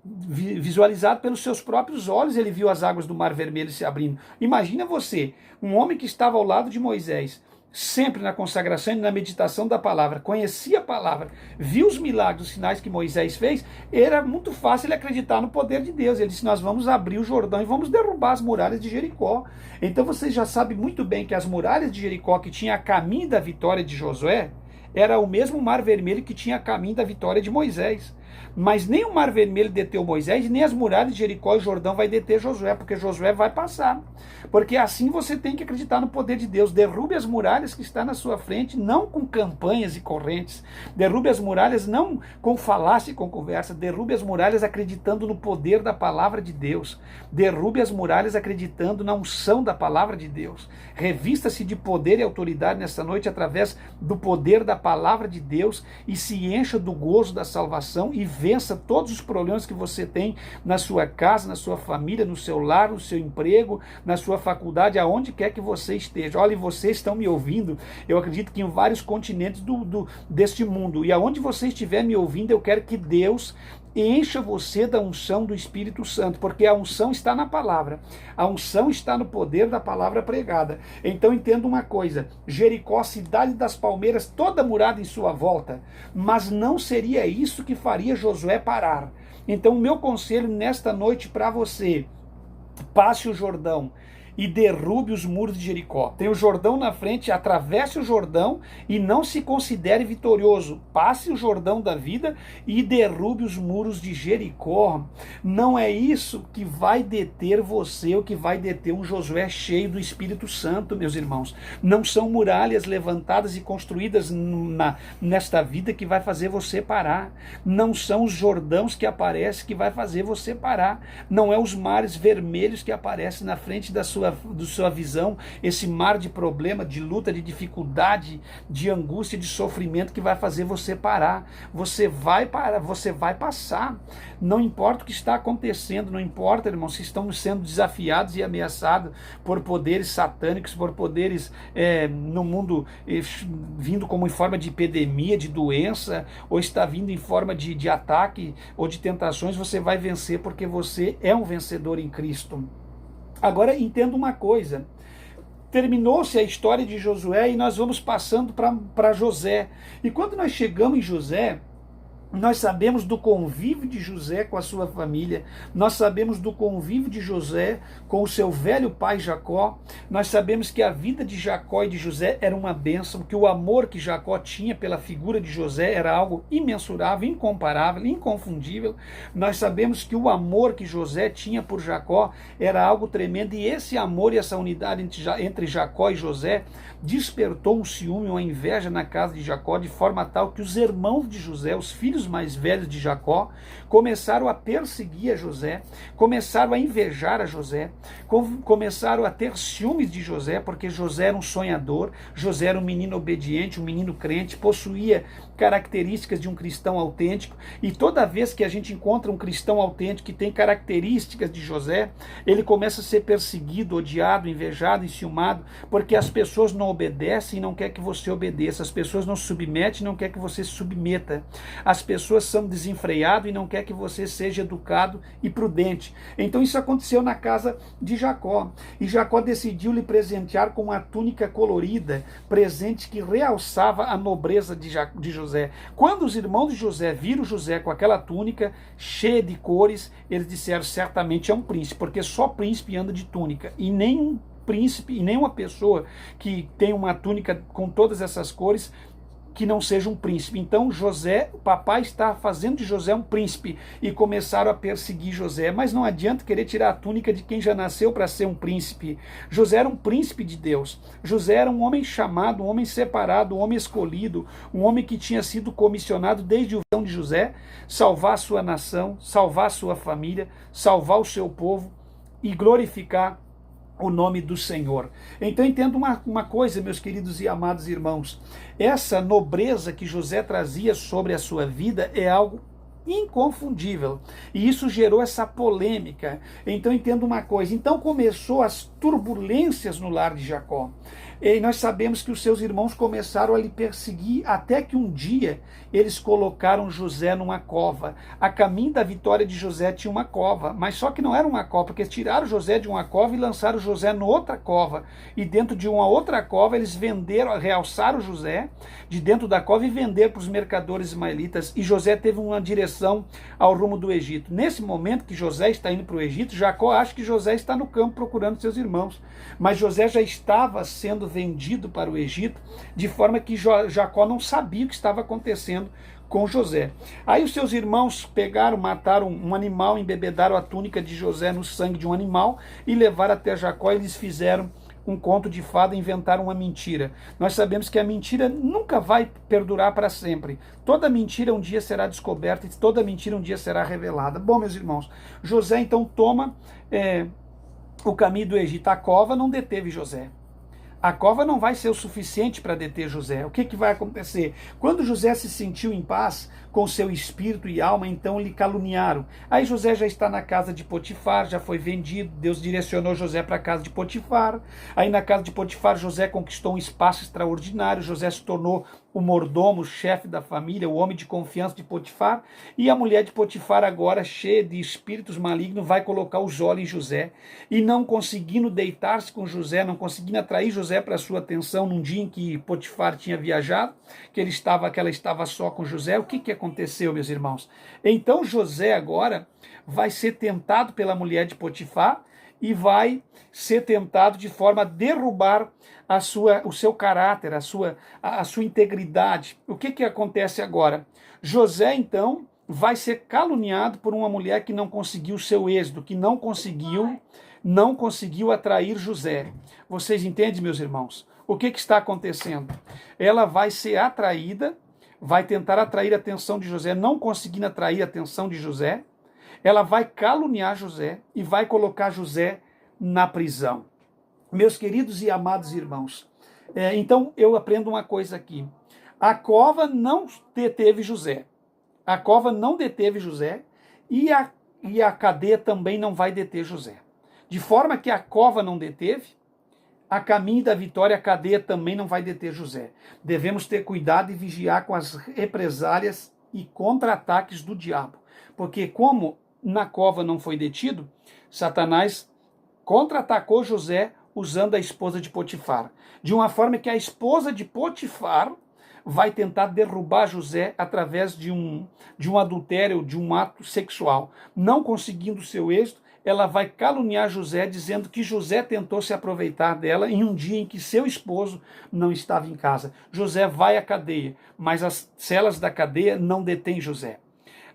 visualizado pelos seus próprios olhos. Ele viu as águas do Mar Vermelho se abrindo. Imagina você, um homem que estava ao lado de Moisés, sempre na consagração e na meditação da palavra, conhecia a palavra, viu os milagres, os sinais que Moisés fez, era muito fácil ele acreditar no poder de Deus. Ele disse: nós vamos abrir o Jordão e vamos derrubar as muralhas de Jericó. Então vocês já sabem muito bem que as muralhas de Jericó, que tinha a caminho da vitória de Josué, era o mesmo Mar Vermelho que tinha a caminho da vitória de Moisés. Mas nem o Mar Vermelho deteu Moisés, nem as muralhas de Jericó e Jordão vai deter Josué, porque Josué vai passar. Porque assim você tem que acreditar no poder de Deus. Derrube as muralhas que está na sua frente, não com campanhas e correntes. Derrube as muralhas não com falácia e com conversa. Derrube as muralhas acreditando no poder da palavra de Deus. Derrube as muralhas acreditando na unção da palavra de Deus. Revista-se de poder e autoridade nessa noite através do poder da palavra de Deus e se encha do gozo da salvação e vença todos os problemas que você tem na sua casa, na sua família, no seu lar, no seu emprego, na sua faculdade, aonde quer que você esteja. Olha, vocês estão me ouvindo, eu acredito que em vários continentes deste mundo, e aonde você estiver me ouvindo, eu quero que Deus encha você da unção do Espírito Santo, porque a unção está na palavra, a unção está no poder da palavra pregada. Então entenda uma coisa, Jericó, cidade das palmeiras, toda murada em sua volta, mas não seria isso que faria Josué parar. Então o meu conselho nesta noite para você: passe o Jordão e derrube os muros de Jericó. Tem o Jordão na frente, atravesse o Jordão e não se considere vitorioso. Passe o Jordão da vida e derrube os muros de Jericó. Não é isso que vai deter você, o que vai deter um Josué cheio do Espírito Santo, meus irmãos. Não são muralhas levantadas e construídas nesta vida que vai fazer você parar. Não são os Jordãos que aparecem que vai fazer você parar. Não é os mares vermelhos que aparecem na frente da sua visão, esse mar de problema, de luta, de dificuldade, de angústia, de sofrimento que vai fazer você parar. Você vai parar, você vai passar. Não importa o que está acontecendo, não importa, irmãos, se estamos sendo desafiados e ameaçados por poderes satânicos, por poderes no mundo vindo como em forma de epidemia, de doença, ou está vindo em forma de ataque ou de tentações, você vai vencer porque você é um vencedor em Cristo. Agora entenda uma coisa, terminou-se a história de Josué e nós vamos passando para José. E quando nós chegamos em José, nós sabemos do convívio de José com a sua família, nós sabemos do convívio de José com o seu velho pai Jacó, nós sabemos que a vida de Jacó e de José era uma bênção, que o amor que Jacó tinha pela figura de José era algo imensurável, incomparável, inconfundível. Nós sabemos que o amor que José tinha por Jacó era algo tremendo, e esse amor e essa unidade entre Jacó e José despertou um ciúme, uma inveja na casa de Jacó, de forma tal que os irmãos de José, os filhos mais velhos de Jacó, começaram a perseguir a José, começaram a invejar a José, começaram a ter ciúmes de José, porque José era um sonhador, José era um menino obediente, um menino crente, possuía características de um cristão autêntico, e toda vez que a gente encontra um cristão autêntico que tem características de José, ele começa a ser perseguido, odiado, invejado, enciumado, porque as pessoas não obedecem e não quer que você obedeça, as pessoas não se submetem e não quer que você se submeta, as pessoas são desenfreadas e não quer que você seja educado e prudente. Então isso aconteceu na casa de Jacó, e Jacó decidiu lhe presentear com uma túnica colorida, presente que realçava a nobreza de José. Quando os irmãos de José viram José com aquela túnica cheia de cores, eles disseram: certamente é um príncipe, porque só príncipe anda de túnica, e nenhum príncipe e nenhuma pessoa que tem uma túnica com todas essas cores que não seja um príncipe. Então José, o papai está fazendo de José um príncipe, e começaram a perseguir José. Mas não adianta querer tirar a túnica de quem já nasceu para ser um príncipe. José era um príncipe de Deus. José era um homem chamado, um homem separado, um homem escolhido, um homem que tinha sido comissionado desde o de José, salvar a sua nação, salvar a sua família, salvar o seu povo e glorificar o nome do Senhor. Então entenda uma coisa, meus queridos e amados irmãos, essa nobreza que José trazia sobre a sua vida é algo inconfundível, e isso gerou essa polêmica. Então entenda uma coisa, então começou as turbulências no lar de Jacó, e nós sabemos que os seus irmãos começaram a lhe perseguir, até que um dia eles colocaram José numa cova. A caminho da vitória de José tinha uma cova, mas só que não era uma cova, porque tiraram José de uma cova e lançaram José em outra cova, e dentro de uma outra cova eles venderam, realçaram José de dentro da cova e venderam para os mercadores ismaelitas, e José teve uma direção ao rumo do Egito. Nesse momento que José está indo para o Egito, Jacó acha que José está no campo procurando seus irmãos, mas José já estava sendo vendido para o Egito, de forma que Jacó não sabia o que estava acontecendo com José. Aí os seus irmãos pegaram, mataram um animal, embebedaram a túnica de José no sangue de um animal e levaram até Jacó e eles fizeram um conto de fada, inventaram uma mentira. Nós sabemos que a mentira nunca vai perdurar para sempre. Toda mentira um dia será descoberta e toda mentira um dia será revelada. Bom, meus irmãos, José então toma o caminho do Egito. A cova não deteve José. A cova não vai ser o suficiente para deter José. O que vai acontecer? Quando José se sentiu em paz com seu espírito e alma, então lhe caluniaram. Aí José já está na casa de Potifar, já foi vendido, Deus direcionou José para a casa de Potifar. Aí na casa de Potifar, José conquistou um espaço extraordinário, José se tornou o mordomo, o chefe da família, o homem de confiança de Potifar, e a mulher de Potifar agora, cheia de espíritos malignos, vai colocar os olhos em José, e não conseguindo deitar-se com José, não conseguindo atrair José para a sua atenção num dia em que Potifar tinha viajado, que ela estava só com José. O que aconteceu, meus irmãos? Então José agora vai ser tentado pela mulher de Potifar, e vai ser tentado de forma a derrubar o seu caráter, a sua integridade. O que acontece agora? José, então, vai ser caluniado por uma mulher que não conseguiu o seu êxito, que não conseguiu atrair José. Vocês entendem, meus irmãos? O que está acontecendo? Ela vai ser atraída, vai tentar atrair a atenção de José, não conseguindo atrair a atenção de José. Ela vai caluniar José e vai colocar José na prisão. Meus queridos e amados irmãos, então eu aprendo uma coisa aqui. A cova não deteve José. A cova não deteve José e a cadeia também não vai deter José. De forma que a cova não deteve, a caminho da vitória, a cadeia também não vai deter José. Devemos ter cuidado e vigiar com as represálias e contra-ataques do diabo. Porque como na cova não foi detido, Satanás contra-atacou José usando a esposa de Potifar. De uma forma que a esposa de Potifar vai tentar derrubar José através de um adultério, de um ato sexual. Não conseguindo seu êxito, ela vai caluniar José, dizendo que José tentou se aproveitar dela em um dia em que seu esposo não estava em casa. José vai à cadeia, mas as celas da cadeia não detêm José.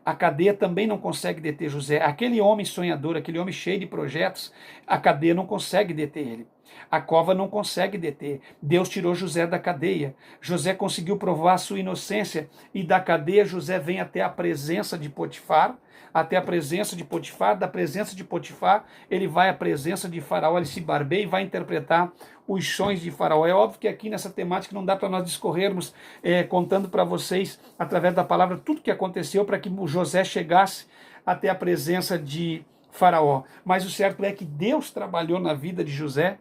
A cadeia também não consegue deter José. Aquele homem sonhador, aquele homem cheio de projetos, a cadeia não consegue deter ele. A cova não consegue deter. Deus tirou José da cadeia. José conseguiu provar a sua inocência e da cadeia José vem até a presença de Potifar, da presença de Potifar, ele vai à presença de Faraó, ele se barbeia e vai interpretar os sonhos de Faraó. É óbvio que aqui nessa temática não dá para nós discorrermos contando para vocês, através da palavra, tudo que aconteceu para que José chegasse até a presença de Faraó. Mas o certo é que Deus trabalhou na vida de José,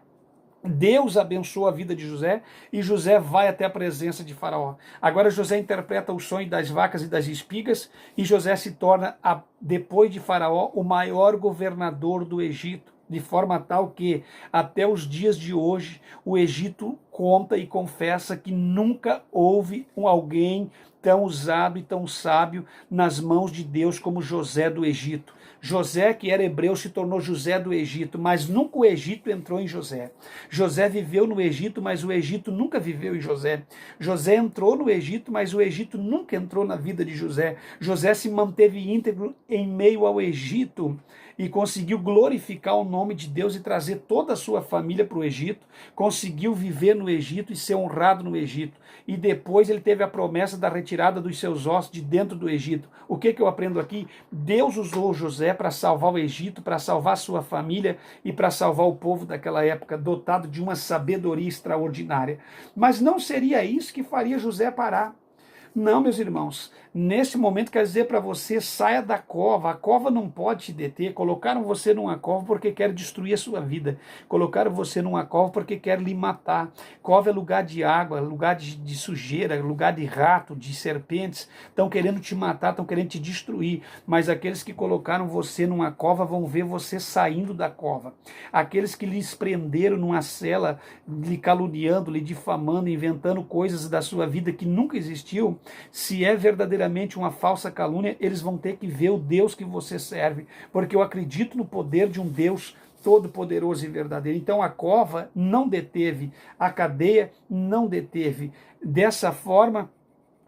Deus abençoou a vida de José e José vai até a presença de Faraó. Agora José interpreta o sonho das vacas e das espigas e José se torna, depois de Faraó, o maior governador do Egito, de forma tal que até os dias de hoje o Egito conta e confessa que nunca houve alguém tão usado e tão sábio nas mãos de Deus como José do Egito. José, que era hebreu, se tornou José do Egito, mas nunca o Egito entrou em José. José viveu no Egito, mas o Egito nunca viveu em José. José entrou no Egito, mas o Egito nunca entrou na vida de José. José se manteve íntegro em meio ao Egito e conseguiu glorificar o nome de Deus e trazer toda a sua família para o Egito, conseguiu viver no Egito e ser honrado no Egito. E depois ele teve a promessa da retirada dos seus ossos de dentro do Egito. O que eu aprendo aqui? Deus usou José para salvar o Egito, para salvar sua família e para salvar o povo daquela época, dotado de uma sabedoria extraordinária. Mas não seria isso que faria José parar. Não, meus irmãos, nesse momento quer dizer para você, saia da cova, a cova não pode te deter. Colocaram você numa cova porque querem destruir a sua vida, colocaram você numa cova porque querem lhe matar. Cova é lugar de água, lugar de sujeira, lugar de rato, de serpentes, estão querendo te matar, estão querendo te destruir, mas aqueles que colocaram você numa cova vão ver você saindo da cova. Aqueles que lhes prenderam numa cela, lhe caluniando, lhe difamando, inventando coisas da sua vida que nunca existiu, se é verdadeiramente uma falsa calúnia, eles vão ter que ver o Deus que você serve, porque eu acredito no poder de um Deus todo-poderoso e verdadeiro. Então a cova não deteve, a cadeia não deteve. Dessa forma,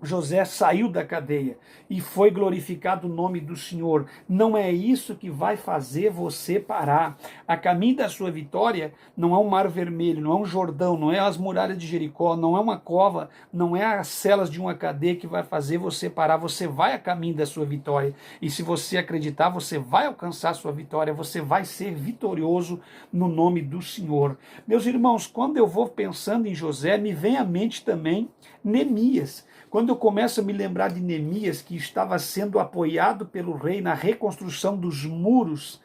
José saiu da cadeia e foi glorificado o nome do Senhor. Não é isso que vai fazer você parar. A caminho da sua vitória não é um mar vermelho, não é um Jordão, não é as muralhas de Jericó, não é uma cova, não é as celas de uma cadeia que vai fazer você parar. Você vai a caminho da sua vitória. E se você acreditar, você vai alcançar a sua vitória, você vai ser vitorioso no nome do Senhor. Meus irmãos, quando eu vou pensando em José, me vem à mente também Neemias. Quando eu começo a me lembrar de Neemias, que estava sendo apoiado pelo rei na reconstrução dos muros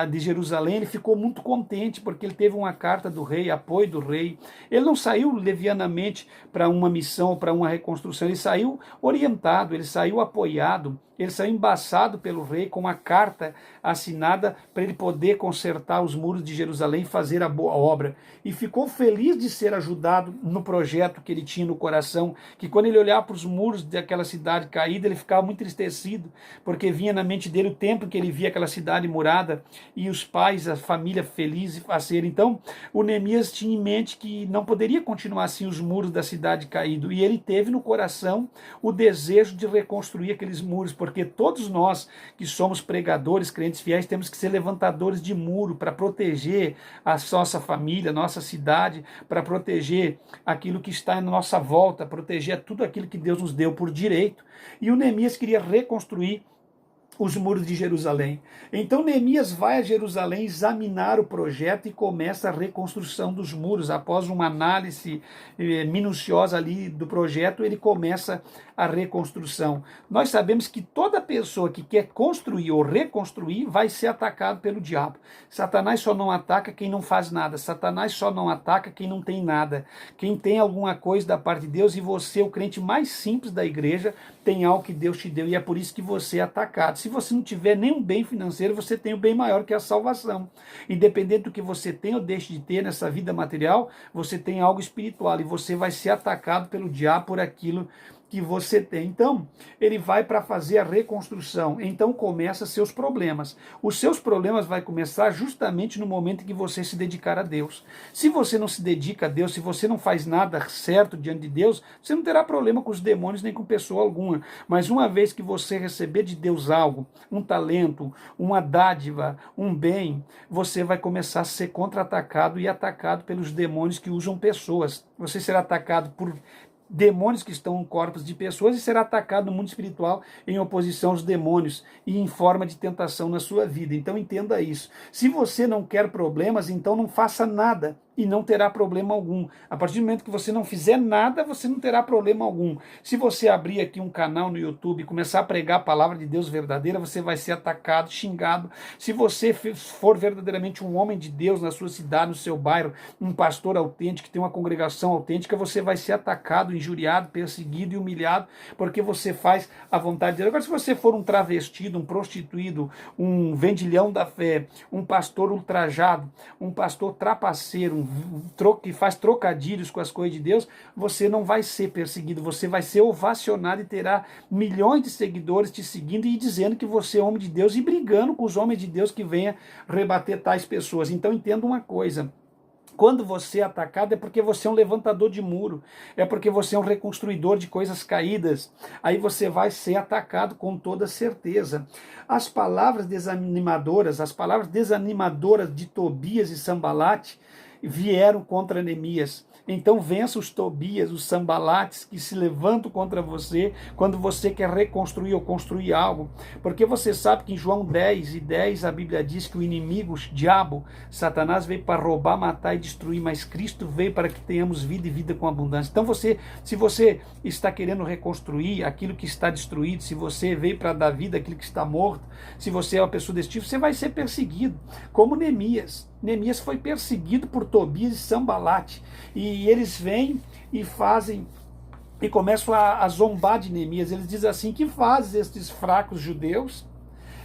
de Jerusalém, ele ficou muito contente, porque ele teve uma carta do rei, apoio do rei. Ele não saiu levianamente para uma missão, para uma reconstrução, ele saiu orientado, ele saiu apoiado, ele saiu embaçado pelo rei com uma carta assinada para ele poder consertar os muros de Jerusalém e fazer a boa obra. E ficou feliz de ser ajudado no projeto que ele tinha no coração, que quando ele olhava para os muros daquela cidade caída, ele ficava muito entristecido, porque vinha na mente dele o tempo que ele via aquela cidade murada e os pais, a família feliz e faceira. Então, o Neemias tinha em mente que não poderia continuar assim os muros da cidade caídos, e ele teve no coração o desejo de reconstruir aqueles muros, porque todos nós que somos pregadores, crentes fiéis, temos que ser levantadores de muro para proteger a nossa família, a nossa cidade, para proteger aquilo que está na nossa volta, proteger tudo aquilo que Deus nos deu por direito. E o Neemias queria reconstruir os muros de Jerusalém. Então Neemias vai a Jerusalém examinar o projeto e começa a reconstrução dos muros. Após uma análise minuciosa ali do projeto, ele começa a reconstrução. Nós sabemos que toda pessoa que quer construir ou reconstruir vai ser atacado pelo diabo. Satanás só não ataca quem não faz nada. Satanás só não ataca quem não tem nada. Quem tem alguma coisa da parte de Deus, e você, o crente mais simples da igreja, tem algo que Deus te deu, e é por isso que você é atacado. Se você não tiver nenhum bem financeiro, você tem o bem maior, que é a salvação. Independente do que você tem ou deixe de ter nessa vida material, você tem algo espiritual, e você vai ser atacado pelo diabo por aquilo que você tem. Então, ele vai para fazer a reconstrução. Então começa seus problemas. Os seus problemas vai começar justamente no momento em que você se dedicar a Deus. Se você não se dedica a Deus, se você não faz nada certo diante de Deus, você não terá problema com os demônios nem com pessoa alguma. Mas uma vez que você receber de Deus algo, um talento, uma dádiva, um bem, você vai começar a ser contra-atacado e atacado pelos demônios que usam pessoas. Você será atacado por demônios que estão em corpos de pessoas e será atacado no mundo espiritual em oposição aos demônios e em forma de tentação na sua vida. Então entenda isso. Se você não quer problemas, então não faça nada e não terá problema algum. A partir do momento que você não fizer nada, você não terá problema algum. Se você abrir aqui um canal no YouTube e começar a pregar a palavra de Deus verdadeira, você vai ser atacado, xingado. Se você for verdadeiramente um homem de Deus na sua cidade, no seu bairro, um pastor autêntico, que tem uma congregação autêntica, você vai ser atacado, injuriado, perseguido e humilhado, porque você faz a vontade de Deus. Agora, se você for um travestido, um prostituído, um vendilhão da fé, um pastor ultrajado, um pastor trapaceiro, que faz trocadilhos com as coisas de Deus, você não vai ser perseguido, você vai ser ovacionado e terá milhões de seguidores te seguindo e dizendo que você é homem de Deus e brigando com os homens de Deus que venham rebater tais pessoas. Então entenda uma coisa: quando você é atacado é porque você é um levantador de muro, é porque você é um reconstruidor de coisas caídas. Aí você vai ser atacado com toda certeza. As palavras desanimadoras de Tobias e Sambalate vieram contra Neemias. Então vença os Tobias, os Sambalates que se levantam contra você quando você quer reconstruir ou construir algo. Porque você sabe que em João 10:10 a Bíblia diz que o inimigo, o diabo, Satanás, veio para roubar, matar e destruir, mas Cristo veio para que tenhamos vida e vida com abundância. Então se você está querendo reconstruir aquilo que está destruído, se você veio para dar vida àquilo que está morto, se você é uma pessoa desse tipo, você vai ser perseguido, como Neemias. Neemias foi perseguido por Tobias e Sambalate, e eles vêm e fazem e começam a zombar de Neemias. Eles dizem assim: que fazem estes fracos judeus?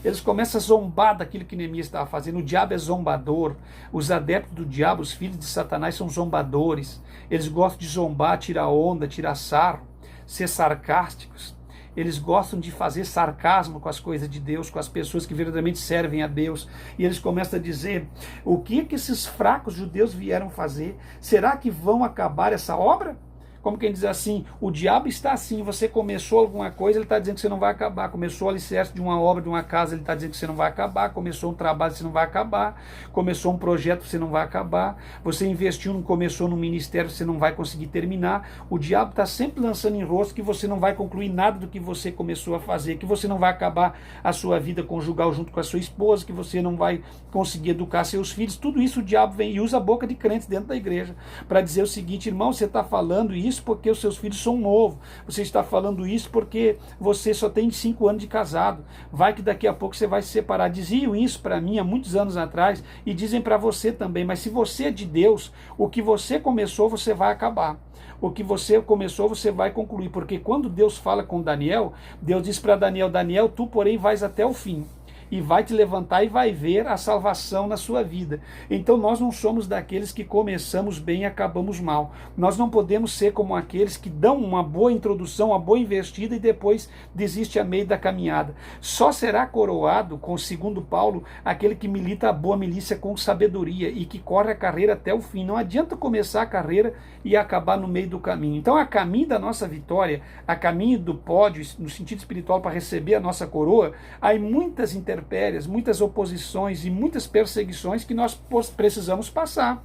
Eles começam a zombar daquilo que Neemias estava fazendo. O diabo é zombador, os adeptos do diabo, os filhos de Satanás, são zombadores. Eles gostam de zombar, tirar onda, tirar sarro, ser sarcásticos. eles gostam de fazer sarcasmo com as coisas de Deus, com as pessoas que verdadeiramente servem a Deus, e eles começam a dizer, o que esses fracos judeus vieram fazer? Será que vão acabar essa obra? Como quem diz assim, o diabo está assim, você começou alguma coisa, ele está dizendo que você não vai acabar, começou o alicerce de uma obra, de uma casa, ele está dizendo que você não vai acabar, começou um trabalho, você não vai acabar, começou um projeto, você não vai acabar, você investiu, começou num ministério, você não vai conseguir terminar, o diabo está sempre lançando em rosto que você não vai concluir nada do que você começou a fazer, que você não vai acabar a sua vida conjugal junto com a sua esposa, que você não vai conseguir educar seus filhos, tudo isso o diabo vem e usa a boca de crentes dentro da igreja, para dizer o seguinte, irmão, você está falando isso porque os seus filhos são novos, você está falando isso porque você só tem 5 anos de casado, vai que daqui a pouco você vai se separar. Diziam isso para mim há muitos anos atrás e dizem para você também, mas se você é de Deus, o que você começou você vai acabar. O que você começou, você vai concluir, porque quando Deus fala com Daniel, Deus diz para Daniel, Daniel, tu porém vais até o fim. E vai te levantar e vai ver a salvação na sua vida. Então nós não somos daqueles que começamos bem e acabamos mal. Nós não podemos ser como aqueles que dão uma boa introdução, uma boa investida e depois desiste a meio da caminhada. Só será coroado, segundo Paulo, aquele que milita a boa milícia com sabedoria e que corre a carreira até o fim. Não adianta começar a carreira e acabar no meio do caminho. Então a caminho da nossa vitória, a caminho do pódio, no sentido espiritual para receber a nossa coroa, há muitas intempéries, muitas oposições e muitas perseguições que nós precisamos passar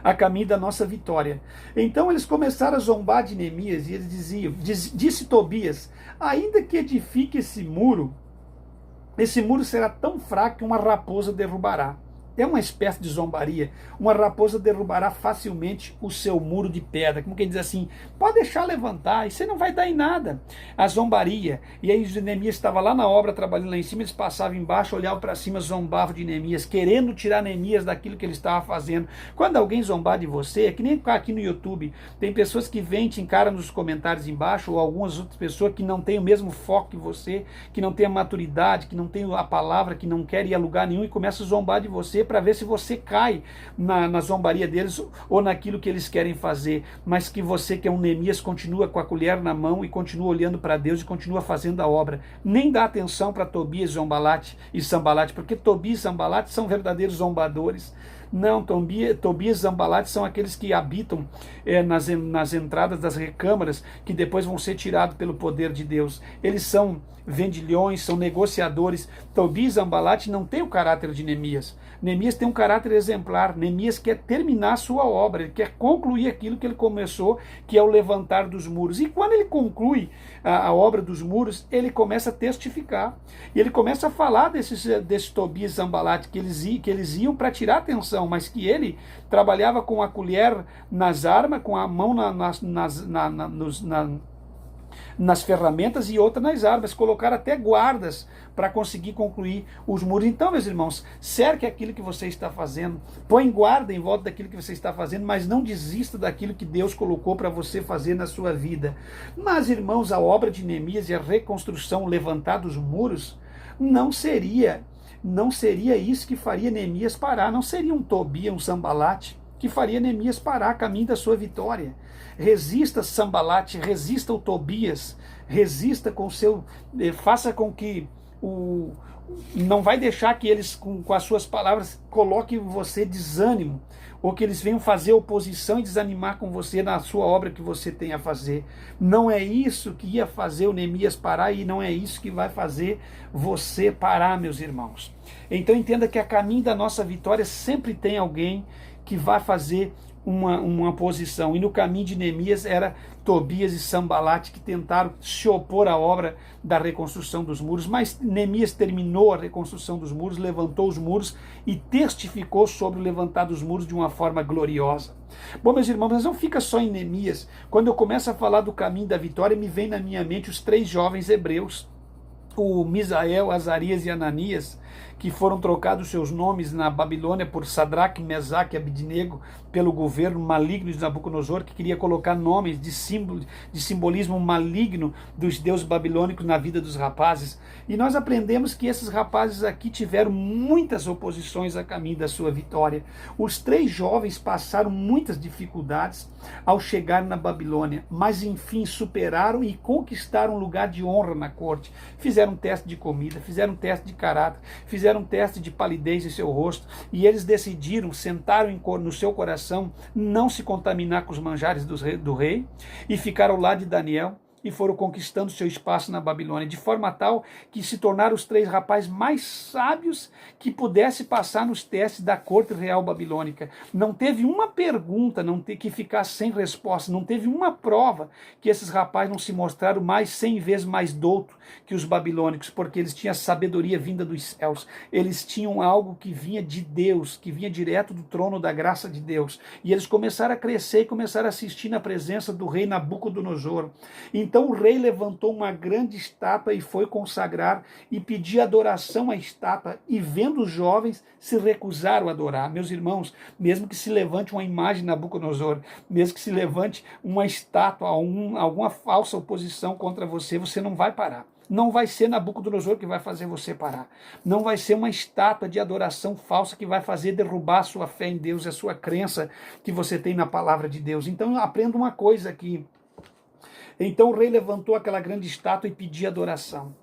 a caminho da nossa vitória. Então eles começaram a zombar de Neemias e eles diziam, disse Tobias, ainda que edifique esse muro será tão fraco que uma raposa derrubará. É uma espécie de zombaria. Uma raposa derrubará facilmente o seu muro de pedra. Como quem diz assim, pode deixar levantar, e você não vai dar em nada. A zombaria. E aí Neemias estava lá na obra, trabalhando lá em cima, eles passavam embaixo, olhavam para cima, zombavam de Neemias, querendo tirar Neemias daquilo que ele estava fazendo. Quando alguém zombar de você, é que nem aqui no YouTube, tem pessoas que vêm, te encaram nos comentários embaixo, ou algumas outras pessoas que não têm o mesmo foco que você, que não têm a maturidade, que não têm a palavra, que não querem ir a lugar nenhum e começam a zombar de você, para ver se você cai na zombaria deles ou naquilo que eles querem fazer, mas que você, que é um Neemias, continua com a colher na mão e continua olhando para Deus e continua fazendo a obra. Nem dá atenção para Tobias e Sambalate, porque Tobias e Sambalate são verdadeiros zombadores. Não, Tobias e Sambalate são aqueles que habitam nas entradas das recâmaras, que depois vão ser tirados pelo poder de Deus. Eles são vendilhões, são negociadores. Tobias e Sambalate não têm o caráter de Neemias. Neemias tem um caráter exemplar. Neemias quer terminar a sua obra, ele quer concluir aquilo que ele começou, que é o levantar dos muros. E quando ele conclui a obra dos muros, ele começa a testificar. E ele começa a falar desses Tobias e Sambalate, que eles iam para tirar atenção, mas que ele trabalhava com a colher nas armas, com a mão nas ferramentas e outra nas armas, colocar até guardas para conseguir concluir os muros. Então, meus irmãos, cerque aquilo que você está fazendo, põe guarda em volta daquilo que você está fazendo, mas não desista daquilo que Deus colocou para você fazer na sua vida. Mas, irmãos, a obra de Neemias e a reconstrução, levantar dos muros, não seria isso que faria Neemias parar, não seria um Tobias, um Sambalate, que faria Neemias parar a caminho da sua vitória. Resista Sambalate, resista o Tobias, resista com faça com que não vai deixar que eles, com as suas palavras, coloquem em você desânimo, ou que eles venham fazer oposição e desanimar com você na sua obra que você tem a fazer. Não é isso que ia fazer o Neemias parar, e não é isso que vai fazer você parar, meus irmãos. Então entenda que a caminho da nossa vitória sempre tem alguém que vai fazer uma posição, e no caminho de Neemias era Tobias e Sambalate, que tentaram se opor à obra da reconstrução dos muros, mas Neemias terminou a reconstrução dos muros, levantou os muros e testificou sobre o levantar dos muros de uma forma gloriosa. Bom, meus irmãos, mas não fica só em Neemias. Quando eu começo a falar do caminho da vitória, me vem na minha mente os 3 jovens hebreus, o Misael, Azarias e Ananias, que foram trocados seus nomes na Babilônia por Sadraque, Mesaque e Abidnego, pelo governo maligno de Nabucodonosor, que queria colocar nomes de simbolismo maligno dos deuses babilônicos na vida dos rapazes. E nós aprendemos que esses rapazes aqui tiveram muitas oposições a caminho da sua vitória. Os 3 jovens passaram muitas dificuldades ao chegar na Babilônia, mas enfim superaram e conquistaram um lugar de honra na corte. Fizeram um teste de comida, fizeram um teste de caráter, fizeram um teste de palidez em seu rosto, e eles decidiram, sentaram no seu coração, não se contaminar com os manjares do rei, e ficaram ao lado de Daniel, e foram conquistando seu espaço na Babilônia, de forma tal que se tornaram os 3 rapazes mais sábios que pudesse passar nos testes da corte real babilônica. Não teve uma pergunta que ficasse sem resposta, não teve uma prova que esses rapazes não se mostraram 100 vezes mais doutos que os babilônicos, porque eles tinham a sabedoria vinda dos céus, eles tinham algo que vinha de Deus, que vinha direto do trono da graça de Deus, e eles começaram a crescer e começaram a assistir na presença do rei Nabucodonosor. Então o rei levantou uma grande estátua e foi consagrar e pedir adoração à estátua, e vendo os jovens se recusaram a adorar. Meus irmãos, mesmo que se levante uma imagem de Nabucodonosor, mesmo que se levante uma estátua, alguma falsa oposição contra você, você não vai parar. Não vai ser Nabucodonosor que vai fazer você parar. Não vai ser uma estátua de adoração falsa que vai fazer derrubar a sua fé em Deus, a sua crença que você tem na palavra de Deus. Então aprenda uma coisa aqui. Então o rei levantou aquela grande estátua e pediu adoração.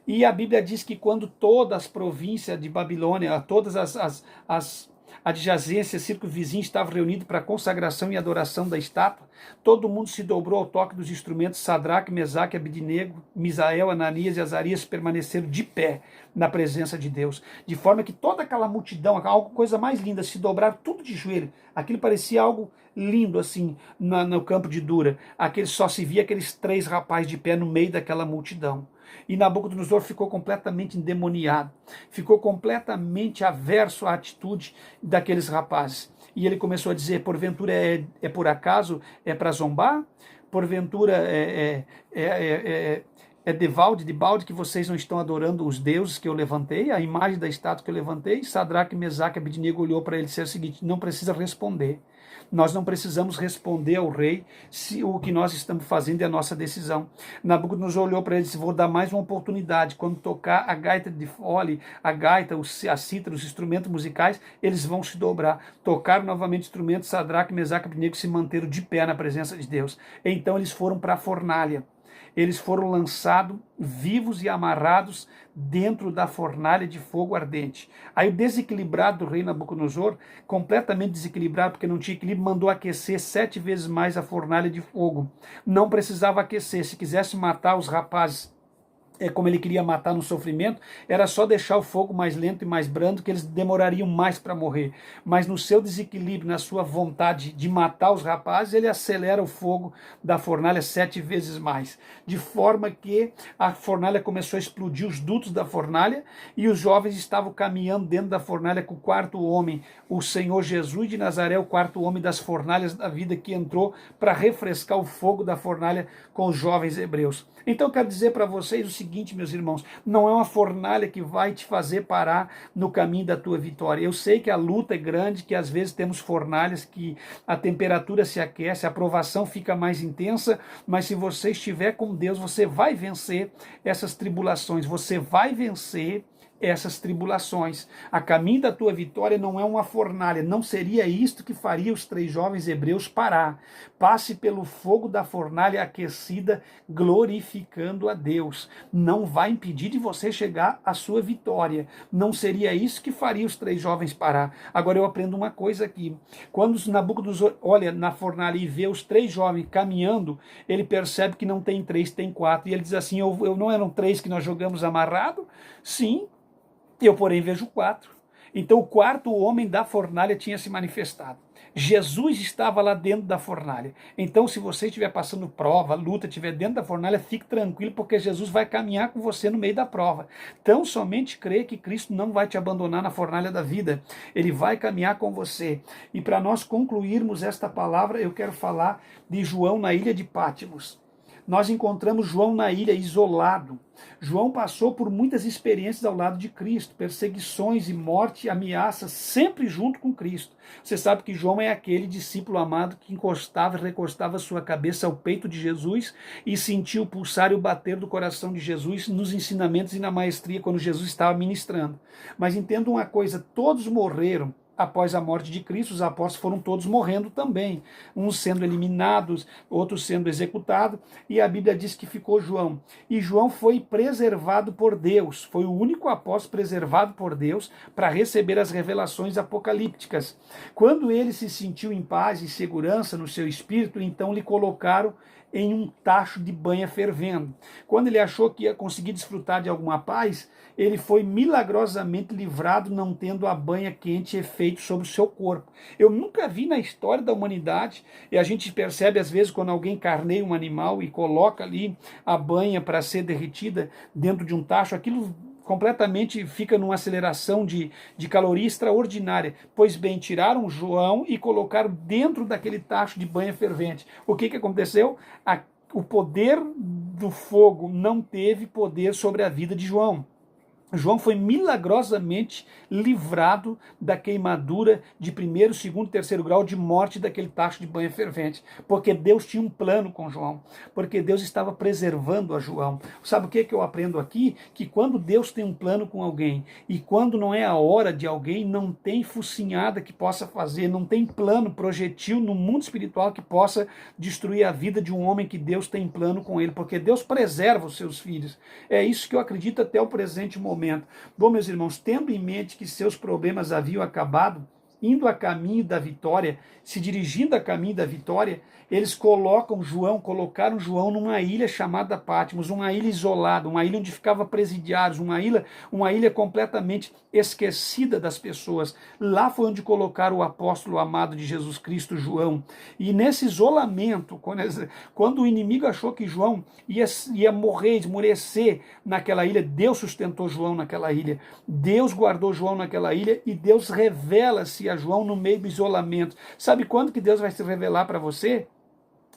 E a Bíblia diz que quando todas as províncias de Babilônia, todas as adjacências, circunvizinhos estavam reunidos para a consagração e adoração da estátua, todo mundo se dobrou ao toque dos instrumentos. Sadraque, Mesaque, Abidnego, Misael, Ananias e Azarias permaneceram de pé na presença de Deus, de forma que toda aquela multidão, algo coisa mais linda, se dobraram tudo de joelho. Aquilo parecia algo lindo assim no campo de Dura. Só se via aqueles 3 rapazes de pé no meio daquela multidão. E Nabucodonosor ficou completamente endemoniado, ficou completamente averso à atitude daqueles rapazes. E ele começou a dizer: porventura é por acaso, é para zombar? Porventura é de balde que vocês não estão adorando os deuses que eu levantei, a imagem da estátua que eu levantei? Sadraque, Mesaque e Abidnego olhou para ele e disse o seguinte: não precisa responder. Nós não precisamos responder ao rei se o que nós estamos fazendo é a nossa decisão. Nabucodonosor olhou para ele e disse: vou dar mais uma oportunidade. Quando tocar a gaita de fole, a gaita, a cítara, os instrumentos musicais, eles vão se dobrar. Tocaram novamente instrumentos, Sadraque, Mesaque e Abidnego se manteram de pé na presença de Deus. Então eles foram para a fornalha. Eles foram lançados vivos e amarrados dentro da fornalha de fogo ardente. Aí o desequilibrado do rei Nabucodonosor, completamente desequilibrado, porque não tinha equilíbrio, mandou aquecer 7 vezes mais a fornalha de fogo. Não precisava aquecer. Se quisesse matar os rapazes, como ele queria matar no sofrimento, era só deixar o fogo mais lento e mais brando, que eles demorariam mais para morrer. Mas no seu desequilíbrio, na sua vontade de matar os rapazes, ele acelera o fogo da fornalha 7 vezes mais, de forma que a fornalha começou a explodir, os dutos da fornalha, e os jovens estavam caminhando dentro da fornalha com o 4º homem, o Senhor Jesus de Nazaré, o 4º homem das fornalhas da vida, que entrou para refrescar o fogo da fornalha com os jovens hebreus. Então eu quero dizer para vocês o seguinte, meus irmãos: não é uma fornalha que vai te fazer parar no caminho da tua vitória. Eu sei que a luta é grande, que às vezes temos fornalhas que a temperatura se aquece, a provação fica mais intensa, mas se você estiver com Deus, você vai vencer essas tribulações, você vai vencer essas tribulações. A caminho da tua vitória não é uma fornalha. Não seria isto que faria os 3 jovens hebreus parar. Passe pelo fogo da fornalha aquecida, glorificando a Deus. Não vai impedir de você chegar à sua vitória. Não seria isso que faria os 3 jovens parar. Agora eu aprendo uma coisa aqui. Quando Nabucodonosor olha na fornalha e vê os 3 jovens caminhando, ele percebe que não tem 3, tem 4. E ele diz assim: eu não eram 3 que nós jogamos amarrado? Sim. Eu, porém, vejo 4. Então, o 4º homem da fornalha tinha se manifestado. Jesus estava lá dentro da fornalha. Então, se você estiver passando prova, luta, estiver dentro da fornalha, fique tranquilo, porque Jesus vai caminhar com você no meio da prova. Então, somente crê que Cristo não vai te abandonar na fornalha da vida. Ele vai caminhar com você. E para nós concluirmos esta palavra, eu quero falar de João na ilha de Pátimos. nós encontramos João na ilha, isolado. João passou por muitas experiências ao lado de Cristo, perseguições e morte, ameaças, sempre junto com Cristo. Você sabe que João é aquele discípulo amado que encostava e recostava sua cabeça ao peito de Jesus e sentia o pulsar e o bater do coração de Jesus nos ensinamentos e na maestria quando Jesus estava ministrando. Mas entenda uma coisa, todos morreram. Após a morte de Cristo, os apóstolos foram todos morrendo também, uns sendo eliminados, outros sendo executados, e a Bíblia diz que ficou João. E João foi preservado por Deus, foi o único apóstolo preservado por Deus para receber as revelações apocalípticas. Quando ele se sentiu em paz e segurança no seu espírito, então lhe colocaram em um tacho de banha fervendo. Quando ele achou que ia conseguir desfrutar de alguma paz, ele foi milagrosamente livrado, não tendo a banha quente efeito sobre o seu corpo. Eu nunca vi na história da humanidade, e a gente percebe às vezes quando alguém carneia um animal e coloca ali a banha para ser derretida dentro de um tacho, aquilo completamente fica numa aceleração de caloria extraordinária. Pois bem, tiraram João e colocaram dentro daquele tacho de banha fervente. O que aconteceu? O poder do fogo não teve poder sobre a vida de João. João foi milagrosamente livrado da queimadura de primeiro, segundo, terceiro grau de morte daquele tacho de banha fervente, porque Deus tinha um plano com João, porque Deus estava preservando a João. Sabe o que eu aprendo aqui? Que quando Deus tem um plano com alguém, e quando não é a hora de alguém, não tem focinhada que possa fazer, não tem plano, projetil no mundo espiritual que possa destruir a vida de um homem que Deus tem plano com ele, porque Deus preserva os seus filhos. É isso que eu acredito até o presente momento. Bom, meus irmãos, tendo em mente que seus problemas haviam acabado, indo a caminho da vitória, se dirigindo a caminho da vitória, eles colocaram João numa ilha chamada Patmos, uma ilha isolada, uma ilha onde ficava presidiários, uma ilha completamente esquecida das pessoas. Lá foi onde colocaram o apóstolo amado de Jesus Cristo, João. E nesse isolamento, quando o inimigo achou que João ia morrer, esmorecer naquela ilha, Deus sustentou João naquela ilha, Deus guardou João naquela ilha e Deus revela-se a João no meio do isolamento. Sabe quando que Deus vai se revelar para você?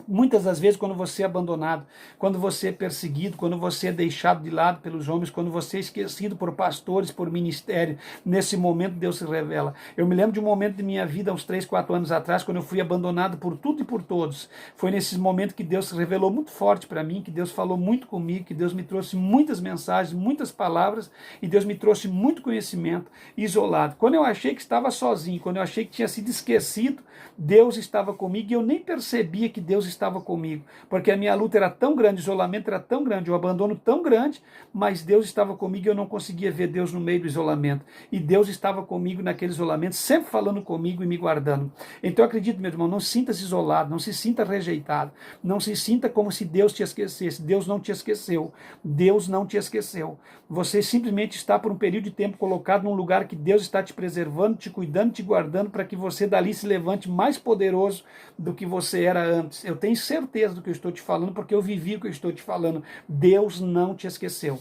Muitas das vezes quando você é abandonado, quando você é perseguido, quando você é deixado de lado pelos homens, quando você é esquecido por pastores, por ministério, nesse momento Deus se revela. Eu me lembro de um momento de minha vida, uns 3, 4 anos atrás, quando eu fui abandonado por tudo e por todos. Foi nesse momento que Deus se revelou muito forte para mim, que Deus falou muito comigo, que Deus me trouxe muitas mensagens, muitas palavras, e Deus me trouxe muito conhecimento isolado. Quando eu achei que estava sozinho, quando eu achei que tinha sido esquecido, Deus estava comigo e eu nem percebia que Deus estava comigo, porque a minha luta era tão grande, o isolamento era tão grande, o abandono tão grande, mas Deus estava comigo e eu não conseguia ver Deus no meio do isolamento. E Deus estava comigo naquele isolamento, sempre falando comigo e me guardando. Então eu acredito, meu irmão, não se sinta-se isolado, não se sinta rejeitado, não se sinta como se Deus te esquecesse. Deus não te esqueceu. Deus não te esqueceu. Você simplesmente está por um período de tempo colocado num lugar que Deus está te preservando, te cuidando, te guardando, para que você dali se levante mais poderoso do que você era antes. Eu tenho certeza do que eu estou te falando, porque eu vivi o que eu estou te falando. Deus não te esqueceu.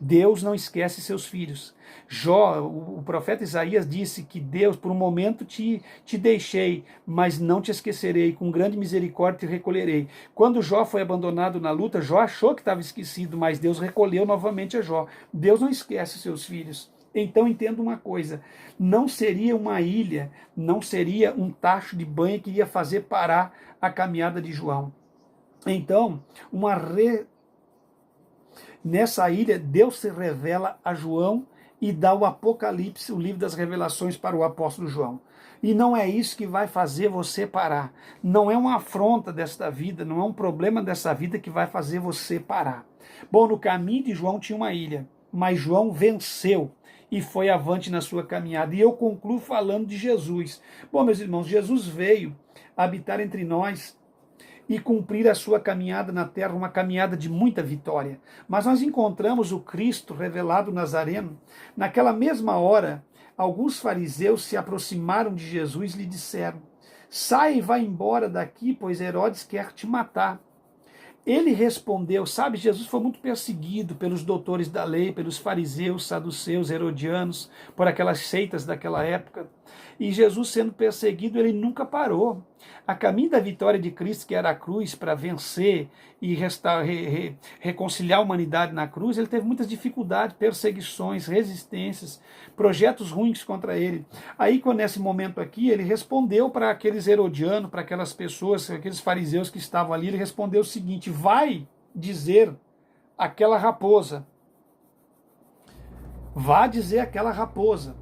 Deus não esquece seus filhos. O profeta Isaías disse que Deus, por um momento te deixei, mas não te esquecerei, com grande misericórdia te recolherei. Quando Jó foi abandonado na luta, Jó achou que estava esquecido, mas Deus recolheu novamente a Jó. Deus não esquece seus filhos. Então entenda uma coisa, não seria uma ilha, não seria um tacho de banho que ia fazer parar a caminhada de João. Então, nessa ilha, Deus se revela a João e dá o Apocalipse, o livro das revelações, para o apóstolo João. E não é isso que vai fazer você parar. Não é uma afronta desta vida, não é um problema dessa vida que vai fazer você parar. Bom, no caminho de João tinha uma ilha, mas João venceu e foi avante na sua caminhada. E eu concluo falando de Jesus. Bom, meus irmãos, Jesus veio habitar entre nós e cumprir a sua caminhada na terra, uma caminhada de muita vitória. Mas nós encontramos o Cristo revelado Nazareno. Naquela mesma hora, alguns fariseus se aproximaram de Jesus e lhe disseram: sai e vai embora daqui, pois Herodes quer te matar. Ele respondeu, sabe, Jesus foi muito perseguido pelos doutores da lei, pelos fariseus, saduceus, herodianos, por aquelas seitas daquela época. E Jesus sendo perseguido, ele nunca parou. A caminho da vitória de Cristo, que era a cruz, para vencer e reconciliar a humanidade na cruz, ele teve muitas dificuldades, perseguições, resistências, projetos ruins contra ele. Aí, nesse momento aqui, ele respondeu para aqueles herodianos, para aquelas pessoas, aqueles fariseus que estavam ali, ele respondeu o seguinte: vai dizer aquela raposa, vá dizer aquela raposa.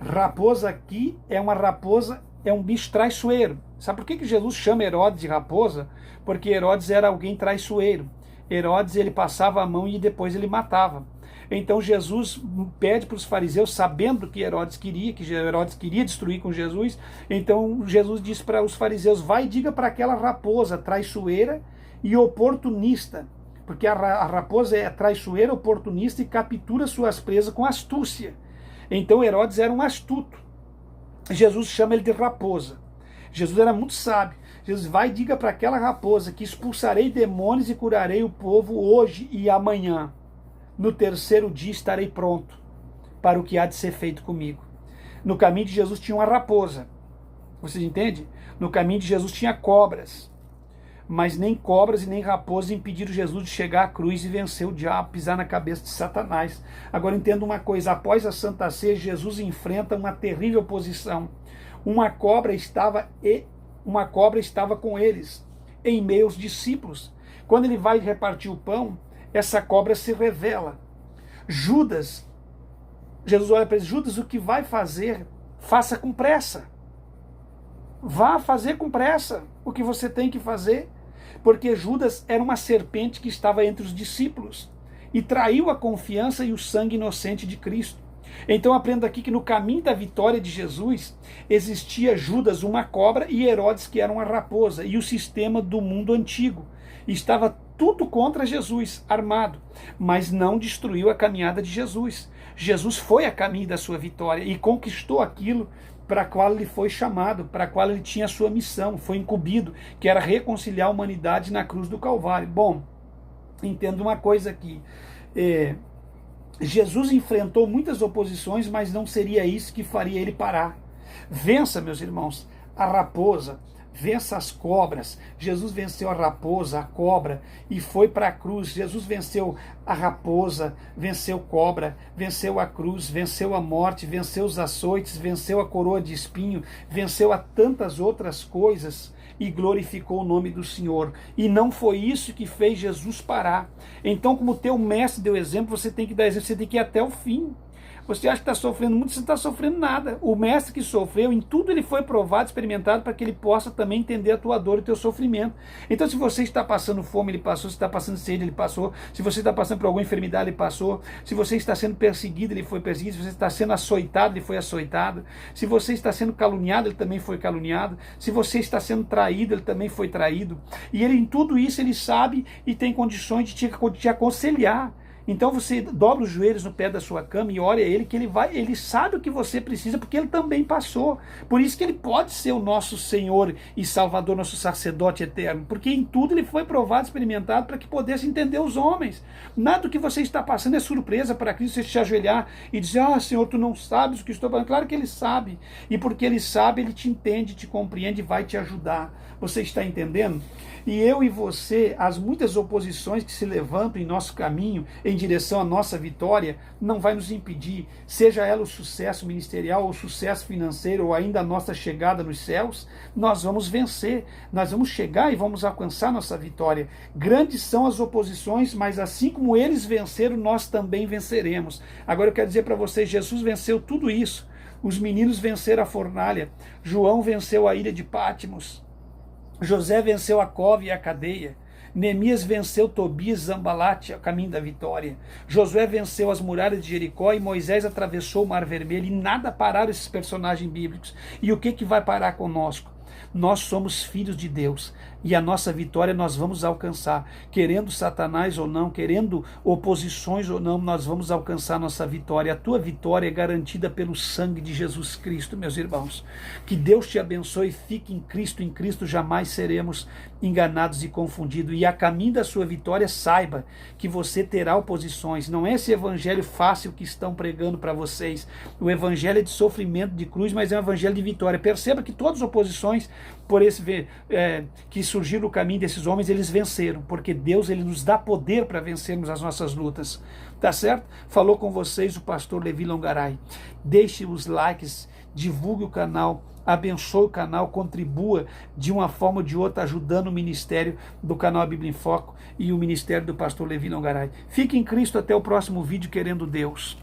Raposa aqui é uma raposa, é um bicho traiçoeiro. Sabe por que Jesus chama Herodes de raposa? Porque Herodes era alguém traiçoeiro. Herodes, ele passava a mão e depois ele matava. Então Jesus pede para os fariseus, sabendo que Herodes queria destruir com Jesus, então Jesus diz para os fariseus: vai e diga para aquela raposa traiçoeira e oportunista, porque a raposa é traiçoeira, oportunista e captura suas presas com astúcia. Então Herodes era um astuto. Jesus chama ele de raposa. Jesus era muito sábio. Jesus vai e diga para aquela raposa que expulsarei demônios e curarei o povo hoje e amanhã. No terceiro dia estarei pronto para o que há de ser feito comigo. No caminho de Jesus tinha uma raposa. Vocês entendem? No caminho de Jesus tinha cobras. Mas nem cobras e nem raposas impediram Jesus de chegar à cruz e vencer o diabo, pisar na cabeça de Satanás. Agora entenda uma coisa: após a Santa Ceia, Jesus enfrenta uma terrível oposição. Uma cobra estava com eles, em meio aos discípulos. Quando ele vai repartir o pão, essa cobra se revela. Jesus olha para ele: Judas, o que vai fazer, faça com pressa. Vá fazer com pressa o que você tem que fazer. Porque Judas era uma serpente que estava entre os discípulos e traiu a confiança e o sangue inocente de Cristo. Então aprenda aqui que no caminho da vitória de Jesus existia Judas, uma cobra, e Herodes, que era uma raposa, e o sistema do mundo antigo. Estava tudo contra Jesus, armado, mas não destruiu a caminhada de Jesus. Jesus foi a caminho da sua vitória e conquistou aquilo para a qual ele foi chamado, para a qual ele tinha a sua missão, foi incumbido, que era reconciliar a humanidade na cruz do Calvário. Bom, entenda uma coisa aqui. Jesus enfrentou muitas oposições, mas não seria isso que faria ele parar. Vença, meus irmãos, a raposa, vença as cobras. Jesus venceu a raposa, a cobra, e foi para a cruz. Jesus venceu a raposa, venceu cobra, venceu a cruz, venceu a morte, venceu os açoites, venceu a coroa de espinho, venceu a tantas outras coisas e glorificou o nome do Senhor. E não foi isso que fez Jesus parar. Então, como teu mestre deu exemplo, você tem que dar exemplo, você tem que ir até o fim. Você acha que está sofrendo muito, você não está sofrendo nada. O mestre que sofreu, em tudo ele foi provado, experimentado, para que ele possa também entender a tua dor e o teu sofrimento. Então, se você está passando fome, ele passou. Se está passando sede, ele passou. Se você está passando por alguma enfermidade, ele passou. Se você está sendo perseguido, ele foi perseguido. Se você está sendo açoitado, ele foi açoitado. Se você está sendo caluniado, ele também foi caluniado. Se você está sendo traído, ele também foi traído. E ele, em tudo isso, ele sabe e tem condições de te aconselhar. Então você dobra os joelhos no pé da sua cama e ore a ele, que ele sabe o que você precisa, porque ele também passou. Por isso que ele pode ser o nosso Senhor e Salvador, nosso sacerdote eterno, porque em tudo ele foi provado, experimentado, para que pudesse entender os homens. Nada do que você está passando é surpresa para Cristo, você se ajoelhar e dizer: ah, Senhor, tu não sabes o que estou passando. Claro que ele sabe, e porque ele sabe, ele te entende, te compreende e vai te ajudar. Você está entendendo? E eu e você, as muitas oposições que se levantam em nosso caminho, em direção à nossa vitória, não vai nos impedir, seja ela o sucesso ministerial, ou o sucesso financeiro, ou ainda a nossa chegada nos céus. Nós vamos vencer, nós vamos chegar e vamos alcançar nossa vitória. Grandes são as oposições, mas assim como eles venceram, nós também venceremos. Agora eu quero dizer para vocês, Jesus venceu tudo isso. Os meninos venceram a fornalha, João venceu a ilha de Patmos, José venceu a cova e a cadeia, Neemias venceu Tobias e Zambalate a caminho da vitória, Josué venceu as muralhas de Jericó e Moisés atravessou o Mar Vermelho, e nada pararam esses personagens bíblicos. E o que vai parar conosco? Nós somos filhos de Deus e a nossa vitória nós vamos alcançar. Querendo Satanás ou não, querendo oposições ou não, nós vamos alcançar a nossa vitória. A tua vitória é garantida pelo sangue de Jesus Cristo, meus irmãos. Que Deus te abençoe, fique em Cristo jamais seremos enganados e confundidos. E a caminho da sua vitória, saiba que você terá oposições. Não é esse evangelho fácil que estão pregando para vocês. O evangelho é de sofrimento, de cruz, mas é um evangelho de vitória. Perceba que todas as oposições por que surgiram no caminho desses homens, eles venceram, porque Deus ele nos dá poder para vencermos as nossas lutas. Tá certo? Falou com vocês o pastor Levi Longaray. Deixe os likes, divulgue o canal, abençoe o canal, contribua de uma forma ou de outra, ajudando o ministério do canal A Bíblia em Foco e o ministério do pastor Levi Longaray. Fique em Cristo, até o próximo vídeo, querendo Deus.